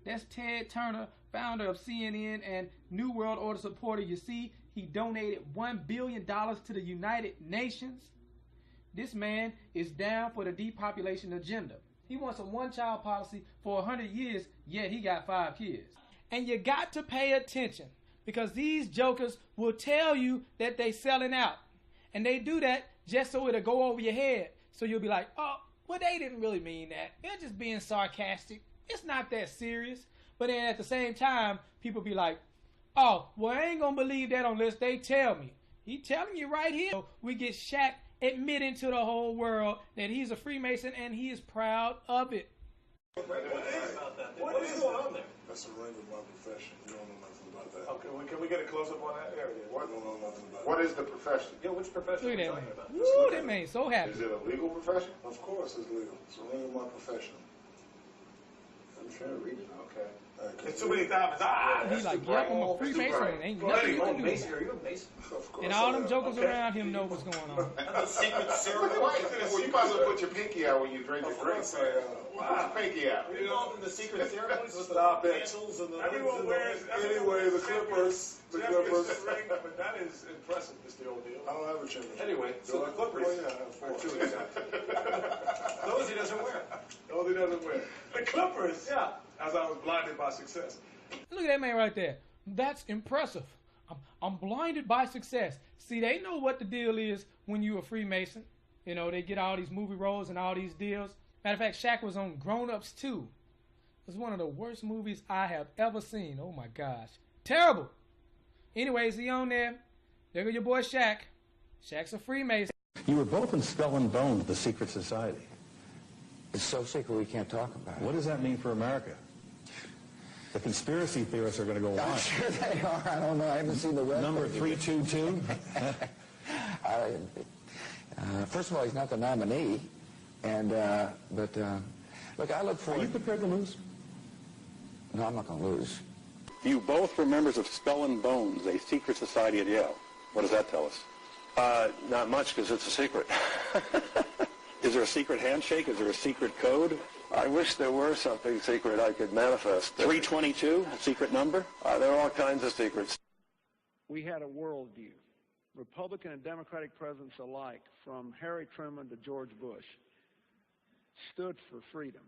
That's Ted Turner, founder of CNN and New World Order supporter. You see, he donated $1 billion to the United Nations. This man is down for the depopulation agenda. He wants a one-child policy for 100 years, yet he got 5 kids. And you got to pay attention, because these jokers will tell you that they selling out. And they do that just so it'll go over your head. So you'll be like, oh, well, they didn't really mean that. They're just being sarcastic. It's not that serious. But then at the same time, people be like, oh, well, I ain't going to believe that unless they tell me. He telling you right here. So we get Shaq admitting to the whole world that he's a Freemason and he is proud of it. What is going on there? That's a ring of my profession. You don't know nothing about that. Okay, well, can we get a close-up on that area? What? I don't know nothing about What is the profession? Yeah, which profession are Look you at that talking man. about? Woo, that man so happy. Is it a legal profession? Of course it's legal. It's a ring of my profession. I'm trying to read it. Okay. It's too many times. He's like, yep, I'm a Freemason. Ain't nothing you can do. Mason, are you a Mason? Of course. And all them jokers around him know what's going on. The secret ceremony. Well, you might as well put your pinky out when you drink your drink. Put your pinky out. You know, the secret ceremonies with the candles and the... Everyone wears... Anyway, the Clippers. The Clippers. But that is impressive, Mr. O'Neal. I don't have a championship. Anyway, so the Clippers. Oh, yeah, I have 4. 2 exactly. Those he doesn't wear. Those he doesn't wear. The Clippers. Yeah. As I was blinded by success. Look at that man right there. That's impressive. I'm blinded by success. See, they know what the deal is when you're a Freemason. You know, they get all these movie roles and all these deals. Matter of fact, Shaq was on Grown Ups 2. It's one of the worst movies I have ever seen. Oh my gosh. Terrible. Anyways, he on there. There go your boy Shaq. Shaq's a Freemason. You were both in Skull and Bones, the secret society. It's so secret we can't talk about it. What does that mean for America? The conspiracy theorists are going to go wild. I'm sure they are. I don't know. I haven't seen the rest. Number of it. 322? First of all, he's not the nominee. And, look, I look for... Are you prepared to lose? No, I'm not going to lose. You both were members of Skull and Bones, a secret society at Yale. What does that tell us? Not much, because it's a secret. Is there a secret handshake? Is there a secret code? I wish there were something secret I could manifest. 322, a secret number? There are all kinds of secrets. We had a worldview. Republican and Democratic presidents alike, from Harry Truman to George Bush, stood for freedom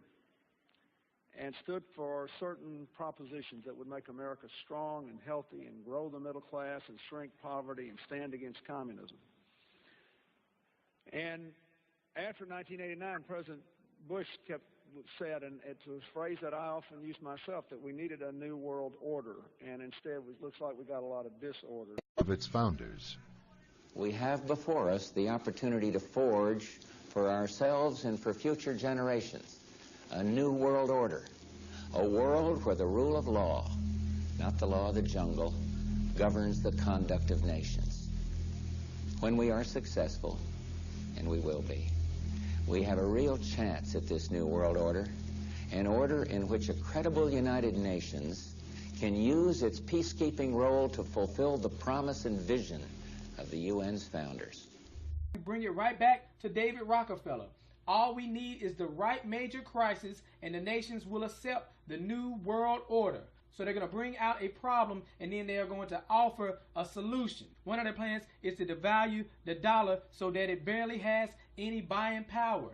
and stood for certain propositions that would make America strong and healthy and grow the middle class and shrink poverty and stand against communism. And after 1989, President Bush said, and it was a phrase that I often use myself, that we needed a new world order, and instead it looks like we got a lot of disorder. Of its founders. We have before us the opportunity to forge for ourselves and for future generations a new world order, a world where the rule of law, not the law of the jungle, governs the conduct of nations. When we are successful, and we will be, we have a real chance at this new world order, an order in which a credible United Nations can use its peacekeeping role to fulfill the promise and vision of the UN's founders. Bring it right back to David Rockefeller. All we need is the right major crisis, and the nations will accept the new world order. So they're going to bring out a problem, and then they are going to offer a solution. One of their plans is to devalue the dollar so that it barely has any buying power.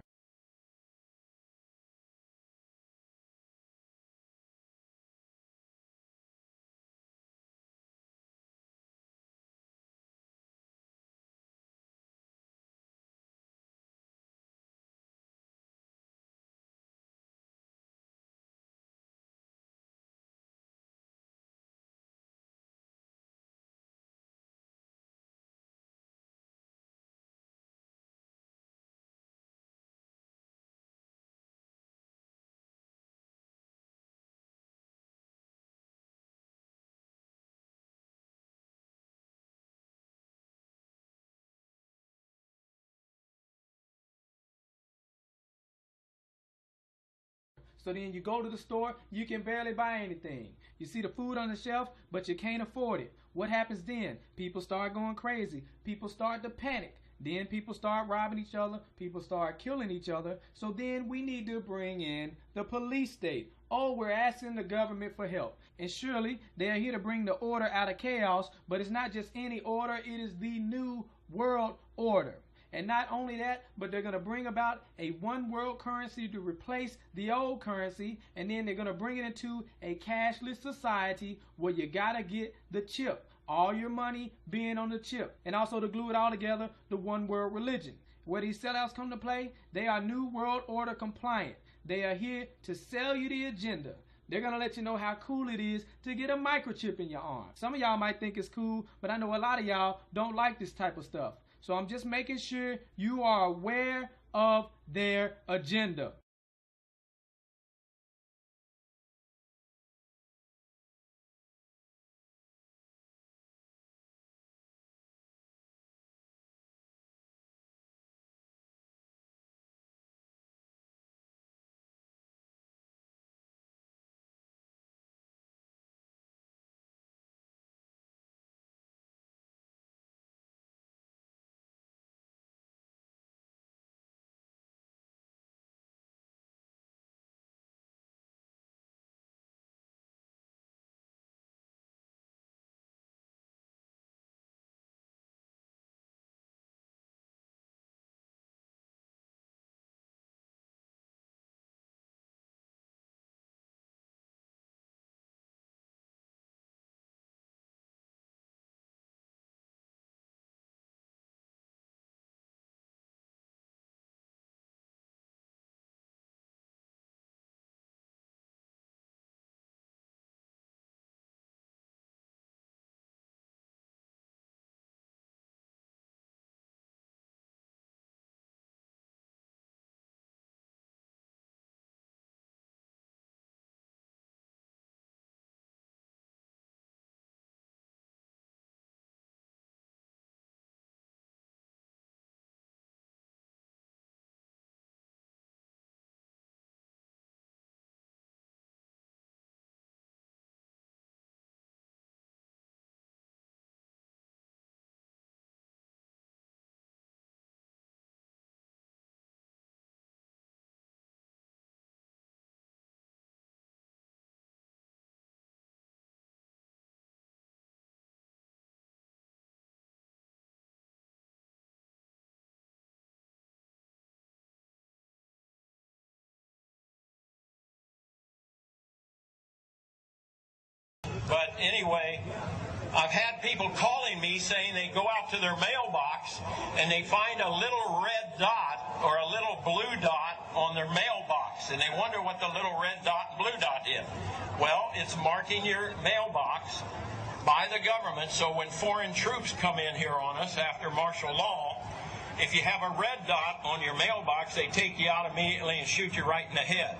So then you go to the store, you can barely buy anything. You see the food on the shelf, but you can't afford it. What happens then? People start going crazy. People start to panic. Then people start robbing each other. People start killing each other. So then we need to bring in the police state. Oh, we're asking the government for help. And surely they are here to bring the order out of chaos, but it's not just any order, it is the new world order. And not only that, but they're going to bring about a one world currency to replace the old currency, and then they're going to bring it into a cashless society where you got to get the chip. All your money being on the chip. And also to glue it all together, the one world religion. Where these sellouts come to play, they are new world order compliant. They are here to sell you the agenda. They're going to let you know how cool it is to get a microchip in your arm. Some of y'all might think it's cool, but I know a lot of y'all don't like this type of stuff. So I'm just making sure you are aware of their agenda. But anyway, I've had people calling me saying they go out to their mailbox and they find a little red dot or a little blue dot on their mailbox, and they wonder what the little red dot and blue dot is. Well, it's marking your mailbox by the government, so when foreign troops come in here on us after martial law, if you have a red dot on your mailbox, they take you out immediately and shoot you right in the head.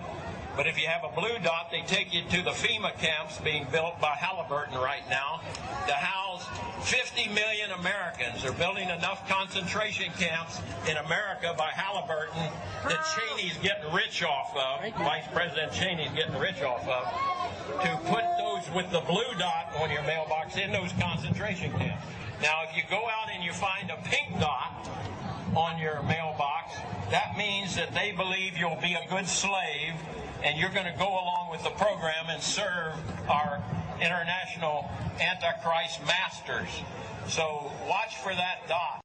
But if you have a blue dot, they take you to the FEMA camps being built by Halliburton right now to house 50 million Americans. They're building enough concentration camps in America by Halliburton that Cheney's getting rich off of, Vice President Cheney's getting rich off of, to put those with the blue dot on your mailbox in those concentration camps. Now, if you go out and you find a pink dot on your mailbox, that means that they believe you'll be a good slave and you're going to go along with the program and serve our international Antichrist masters. So watch for that dot.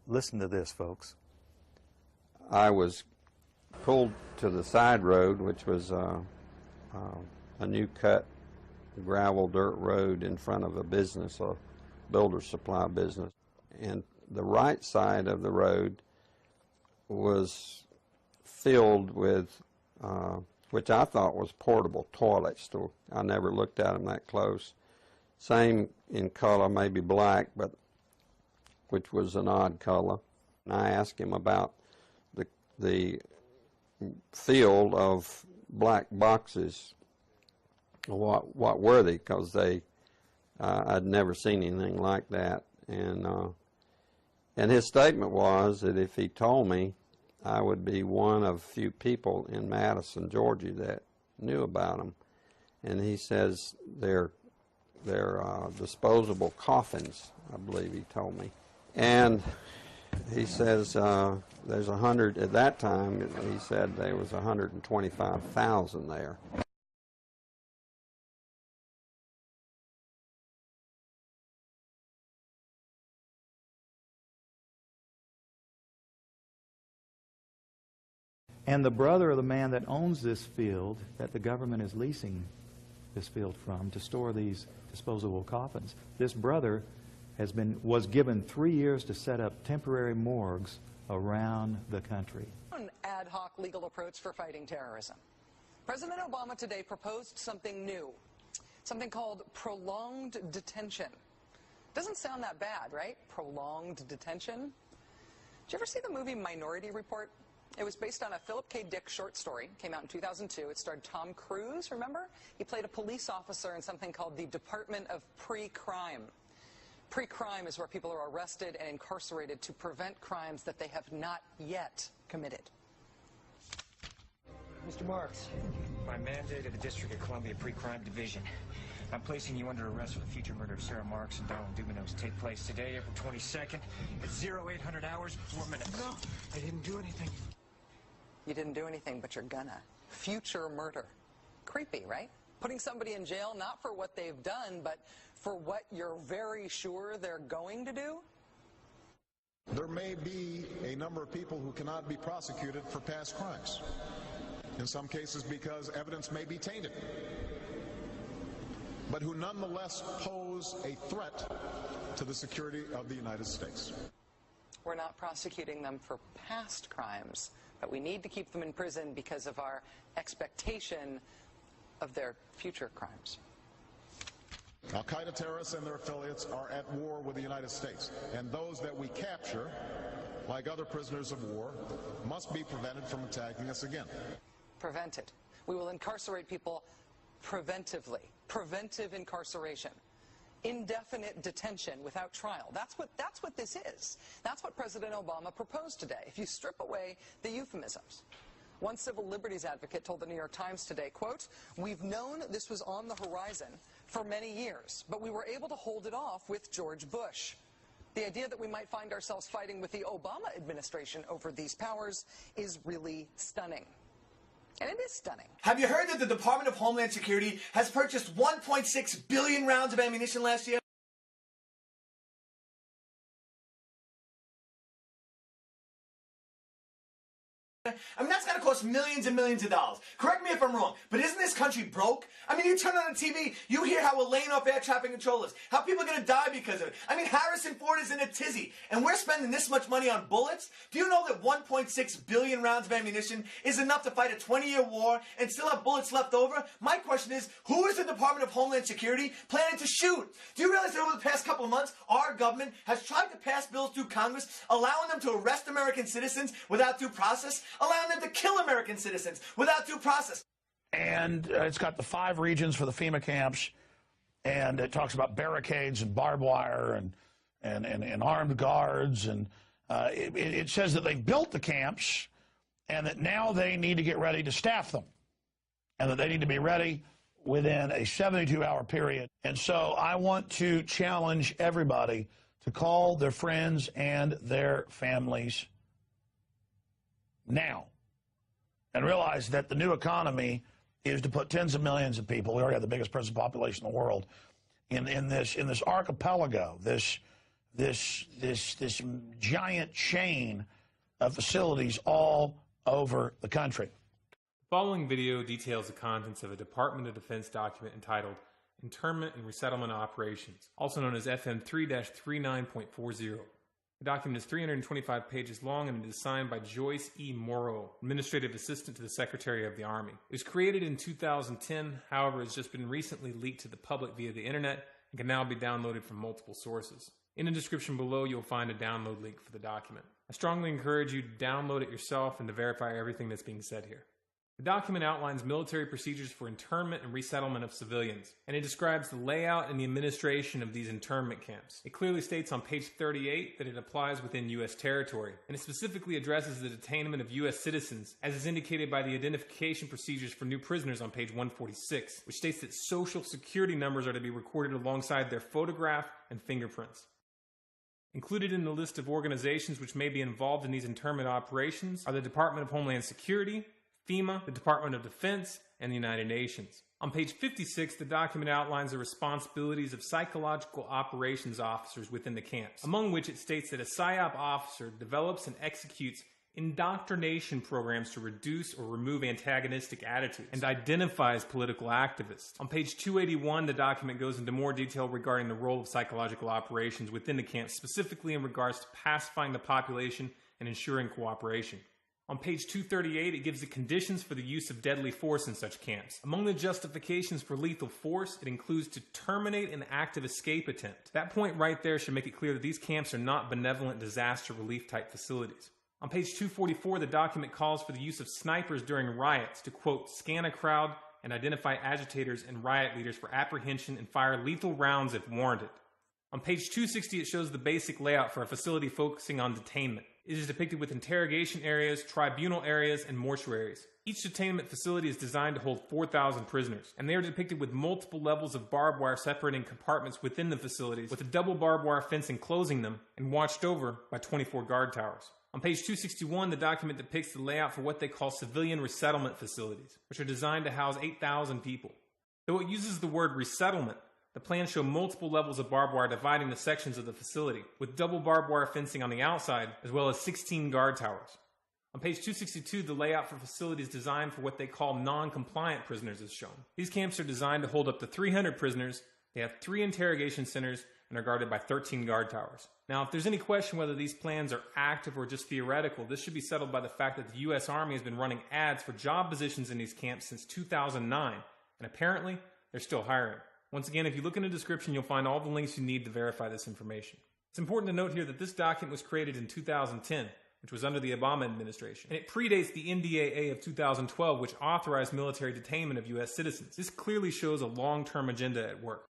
Listen to this, folks. I was pulled to the side road, which was a new cut gravel dirt road in front of a business, a builder's supply business. And the right side of the road was filled with, which I thought was portable toilets. I never looked at them that close. same in color, maybe black, but which was an odd color. And I asked him about the field of black boxes. What were they? Because I'd never seen anything like that. And his statement was that if he told me, I would be one of few people in Madison, Georgia, that knew about them. And he says they're disposable coffins, I believe he told me. And he says there's 100, at that time, he said there was 125,000 there. And the brother of the man that owns this field, that the government is leasing this field from to store these disposable coffins, this brother was given 3 years to set up temporary morgues around the country. An ad hoc legal approach for fighting terrorism. President Obama today proposed something new, something called prolonged detention. Doesn't sound that bad, right? Prolonged detention. Did you ever see the movie Minority Report? It was based on a Philip K. Dick short story. Came out in 2002. It starred Tom Cruise, remember? He played a police officer in something called the Department of Pre-Crime. Pre-crime is where people are arrested and incarcerated to prevent crimes that they have not yet committed. Mr. Marks, by mandate of the District of Columbia Pre-Crime Division, I'm placing you under arrest for the future murder of Sarah Marks and Donald Dubinos. Take place today, April 22nd, at 0800 hours, 4 minutes. No, I didn't do anything. You didn't do anything, but you're gonna. Future murder. Creepy, right? Putting somebody in jail not for what they've done, but for what you're very sure they're going to do? There may be a number of people who cannot be prosecuted for past crimes. In some cases because evidence may be tainted, but who nonetheless pose a threat to the security of the United States. We're not prosecuting them for past crimes, but we need to keep them in prison because of our expectation of their future crimes. Al-Qaeda terrorists and their affiliates are at war with the United States, and those that we capture, like other prisoners of war, must be prevented from attacking us again. Prevented. We will incarcerate people preventively. Preventive incarceration. Indefinite detention without trial. That's what this is. That's what President Obama proposed today, if you strip away the euphemisms. One civil liberties advocate told the New York Times today, quote, "We've known this was on the horizon for many years, but we were able to hold it off with George Bush. The idea that we might find ourselves fighting with the Obama administration over these powers is really stunning." And it is stunning. Have you heard that the Department of Homeland Security has purchased 1.6 billion rounds of ammunition last year? I mean, that's got to cost millions and millions of dollars. Correct me if I'm wrong, but isn't this country broke? I mean, you turn on the TV, you hear how we're laying off air traffic controllers, how people are going to die because of it. I mean, Harrison Ford is in a tizzy, and we're spending this much money on bullets? Do you know that 1.6 billion rounds of ammunition is enough to fight a 20-year war and still have bullets left over? My question is, who is the Department of Homeland Security planning to shoot? Do you realize that over the past couple of months, our government has tried to pass bills through Congress allowing them to arrest American citizens without due process, allowing them to kill American citizens without due process? And it's got the 5 regions for the FEMA camps, and it talks about barricades and barbed wire and armed guards, and it says that they've built the camps and that now they need to get ready to staff them, and that they need to be ready within a 72-hour period. And so I want to challenge everybody to call their friends and their families now and realize that the new economy is to put tens of millions of people, we already have the biggest prison population in the world, in this archipelago, this giant chain of facilities all over the country. The following video details the contents of a Department of Defense document entitled Internment and Resettlement Operations, also known as FM 3-39.40. The document is 325 pages long and it is signed by Joyce E. Morrow, Administrative Assistant to the Secretary of the Army. It was created in 2010, however, has just been recently leaked to the public via the internet and can now be downloaded from multiple sources. In the description below, you'll find a download link for the document. I strongly encourage you to download it yourself and to verify everything that's being said here. The document outlines military procedures for internment and resettlement of civilians, and it describes the layout and the administration of these internment camps. It clearly states on page 38 that it applies within U.S. territory, and it specifically addresses the detainment of U.S. citizens, as is indicated by the identification procedures for new prisoners on page 146, which states that social security numbers are to be recorded alongside their photograph and fingerprints. Included in the list of organizations which may be involved in these internment operations are the Department of Homeland Security, FEMA, the Department of Defense, and the United Nations. On page 56, the document outlines the responsibilities of psychological operations officers within the camps, among which it states that a PSYOP officer develops and executes indoctrination programs to reduce or remove antagonistic attitudes and identifies political activists. On page 281, the document goes into more detail regarding the role of psychological operations within the camps, specifically in regards to pacifying the population and ensuring cooperation. On page 238, it gives the conditions for the use of deadly force in such camps. Among the justifications for lethal force, it includes to terminate an active escape attempt. That point right there should make it clear that these camps are not benevolent disaster relief type facilities. On page 244, the document calls for the use of snipers during riots to, quote, scan a crowd and identify agitators and riot leaders for apprehension and fire lethal rounds if warranted. On page 260, it shows the basic layout for a facility focusing on detainment. It is depicted with interrogation areas, tribunal areas, and mortuaries. Each detainment facility is designed to hold 4,000 prisoners, and they are depicted with multiple levels of barbed wire separating compartments within the facilities, with a double barbed wire fence enclosing them, and watched over by 24 guard towers. On page 261, the document depicts the layout for what they call civilian resettlement facilities, which are designed to house 8,000 people. Though it uses the word resettlement, the plans show multiple levels of barbed wire dividing the sections of the facility, with double barbed wire fencing on the outside, as well as 16 guard towers. On page 262, the layout for facilities designed for what they call non-compliant prisoners is shown. These camps are designed to hold up to 300 prisoners, they have 3 interrogation centers, and are guarded by 13 guard towers. Now, if there's any question whether these plans are active or just theoretical, this should be settled by the fact that the U.S. Army has been running ads for job positions in these camps since 2009, and apparently, they're still hiring. Once again, if you look in the description, you'll find all the links you need to verify this information. It's important to note here that this document was created in 2010, which was under the Obama administration, and it predates the NDAA of 2012, which authorized military detainment of U.S. citizens. This clearly shows a long-term agenda at work.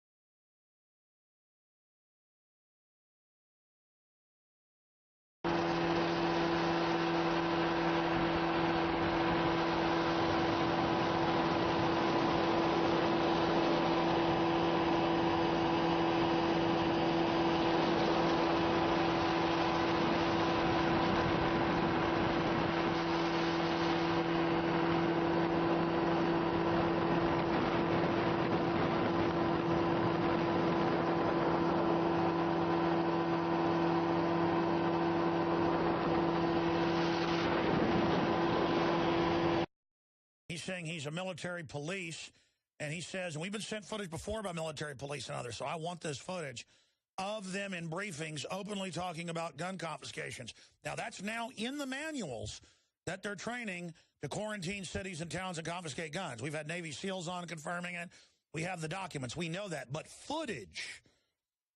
He's saying he's a military police, and he says, and we've been sent footage before by military police and others, so I want this footage of them in briefings openly talking about gun confiscations. Now, that's now in the manuals that they're training to quarantine cities and towns and confiscate guns. We've had Navy SEALs on confirming it. We have the documents. We know that. But footage,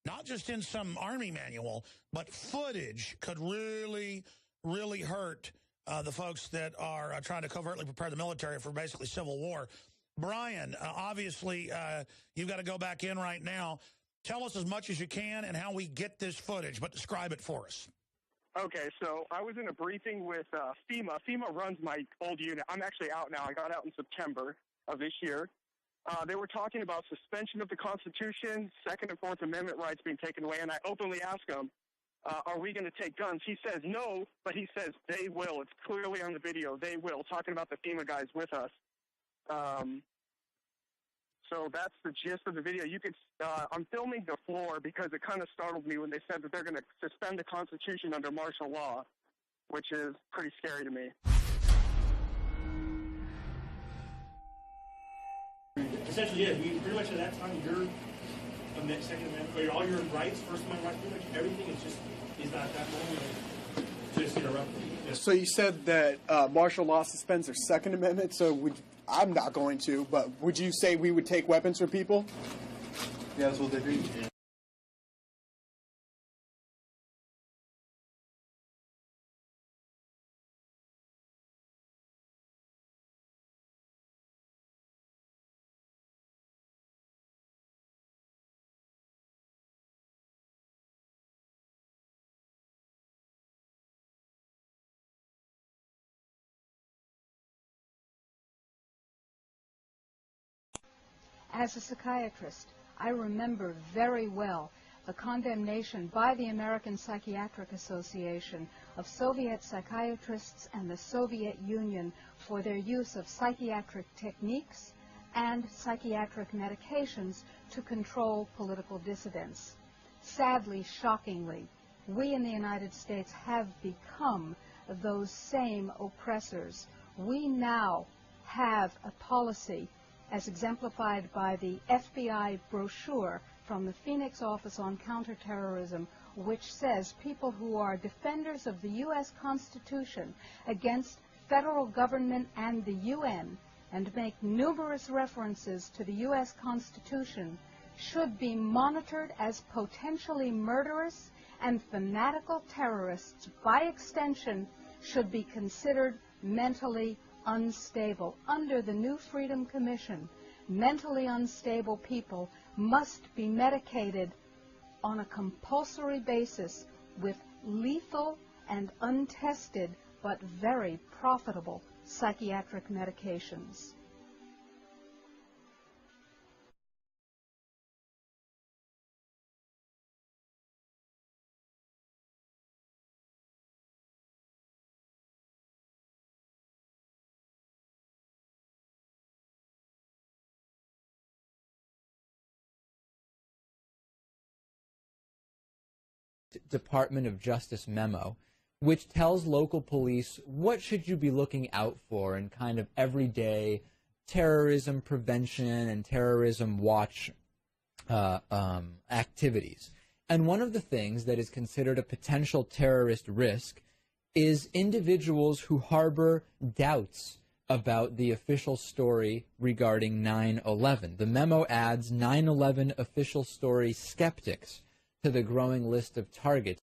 not just in some Army manual, but footage could really, really hurt the folks that are trying to covertly prepare the military for basically civil war. Brian, obviously, you've got to go back in right now. Tell us as much as you can and how we get this footage, but describe it for us. Okay, so I was in a briefing with FEMA. FEMA runs my old unit. I'm actually out now. I got out in September of this year. They were talking about suspension of the Constitution, Second and Fourth Amendment rights being taken away, and I openly asked them, are we going to take guns? He says no, but he says they will. It's clearly on the video. They will, talking about the FEMA guys with us. So that's the gist of the video. You could, I'm filming the floor because it kind of startled me when they said that they're going to suspend the Constitution under martial law, which is pretty scary to me. Essentially, yeah, pretty much at that time, your Second Amendment, or all your rights, First Amendment rights, pretty much everything is not that moment just interrupted. Yes. So you said that martial law suspends their Second Amendment, so I'm not going to, but would you say we would take weapons from people? Yes, we'll agree. As a psychiatrist, I remember very well the condemnation by the American Psychiatric Association of Soviet psychiatrists and the Soviet Union for their use of psychiatric techniques and psychiatric medications to control political dissidents. Sadly, shockingly, we in the United States have become those same oppressors. We now have a policy as exemplified by the FBI brochure from the Phoenix Office on Counterterrorism, which says people who are defenders of the U.S. Constitution against federal government and the UN and make numerous references to the U.S. Constitution should be monitored as potentially murderous, and fanatical terrorists, by extension, should be considered mentally unstable. Under the new Freedom Commission, mentally unstable people must be medicated on a compulsory basis with lethal and untested but very profitable psychiatric medications. Department of Justice memo, which tells local police what should you be looking out for in kind of everyday terrorism prevention and terrorism watch activities. And one of the things that is considered a potential terrorist risk is individuals who harbor doubts about the official story regarding 9/11. The memo adds 9/11 official story skeptics to the growing list of targets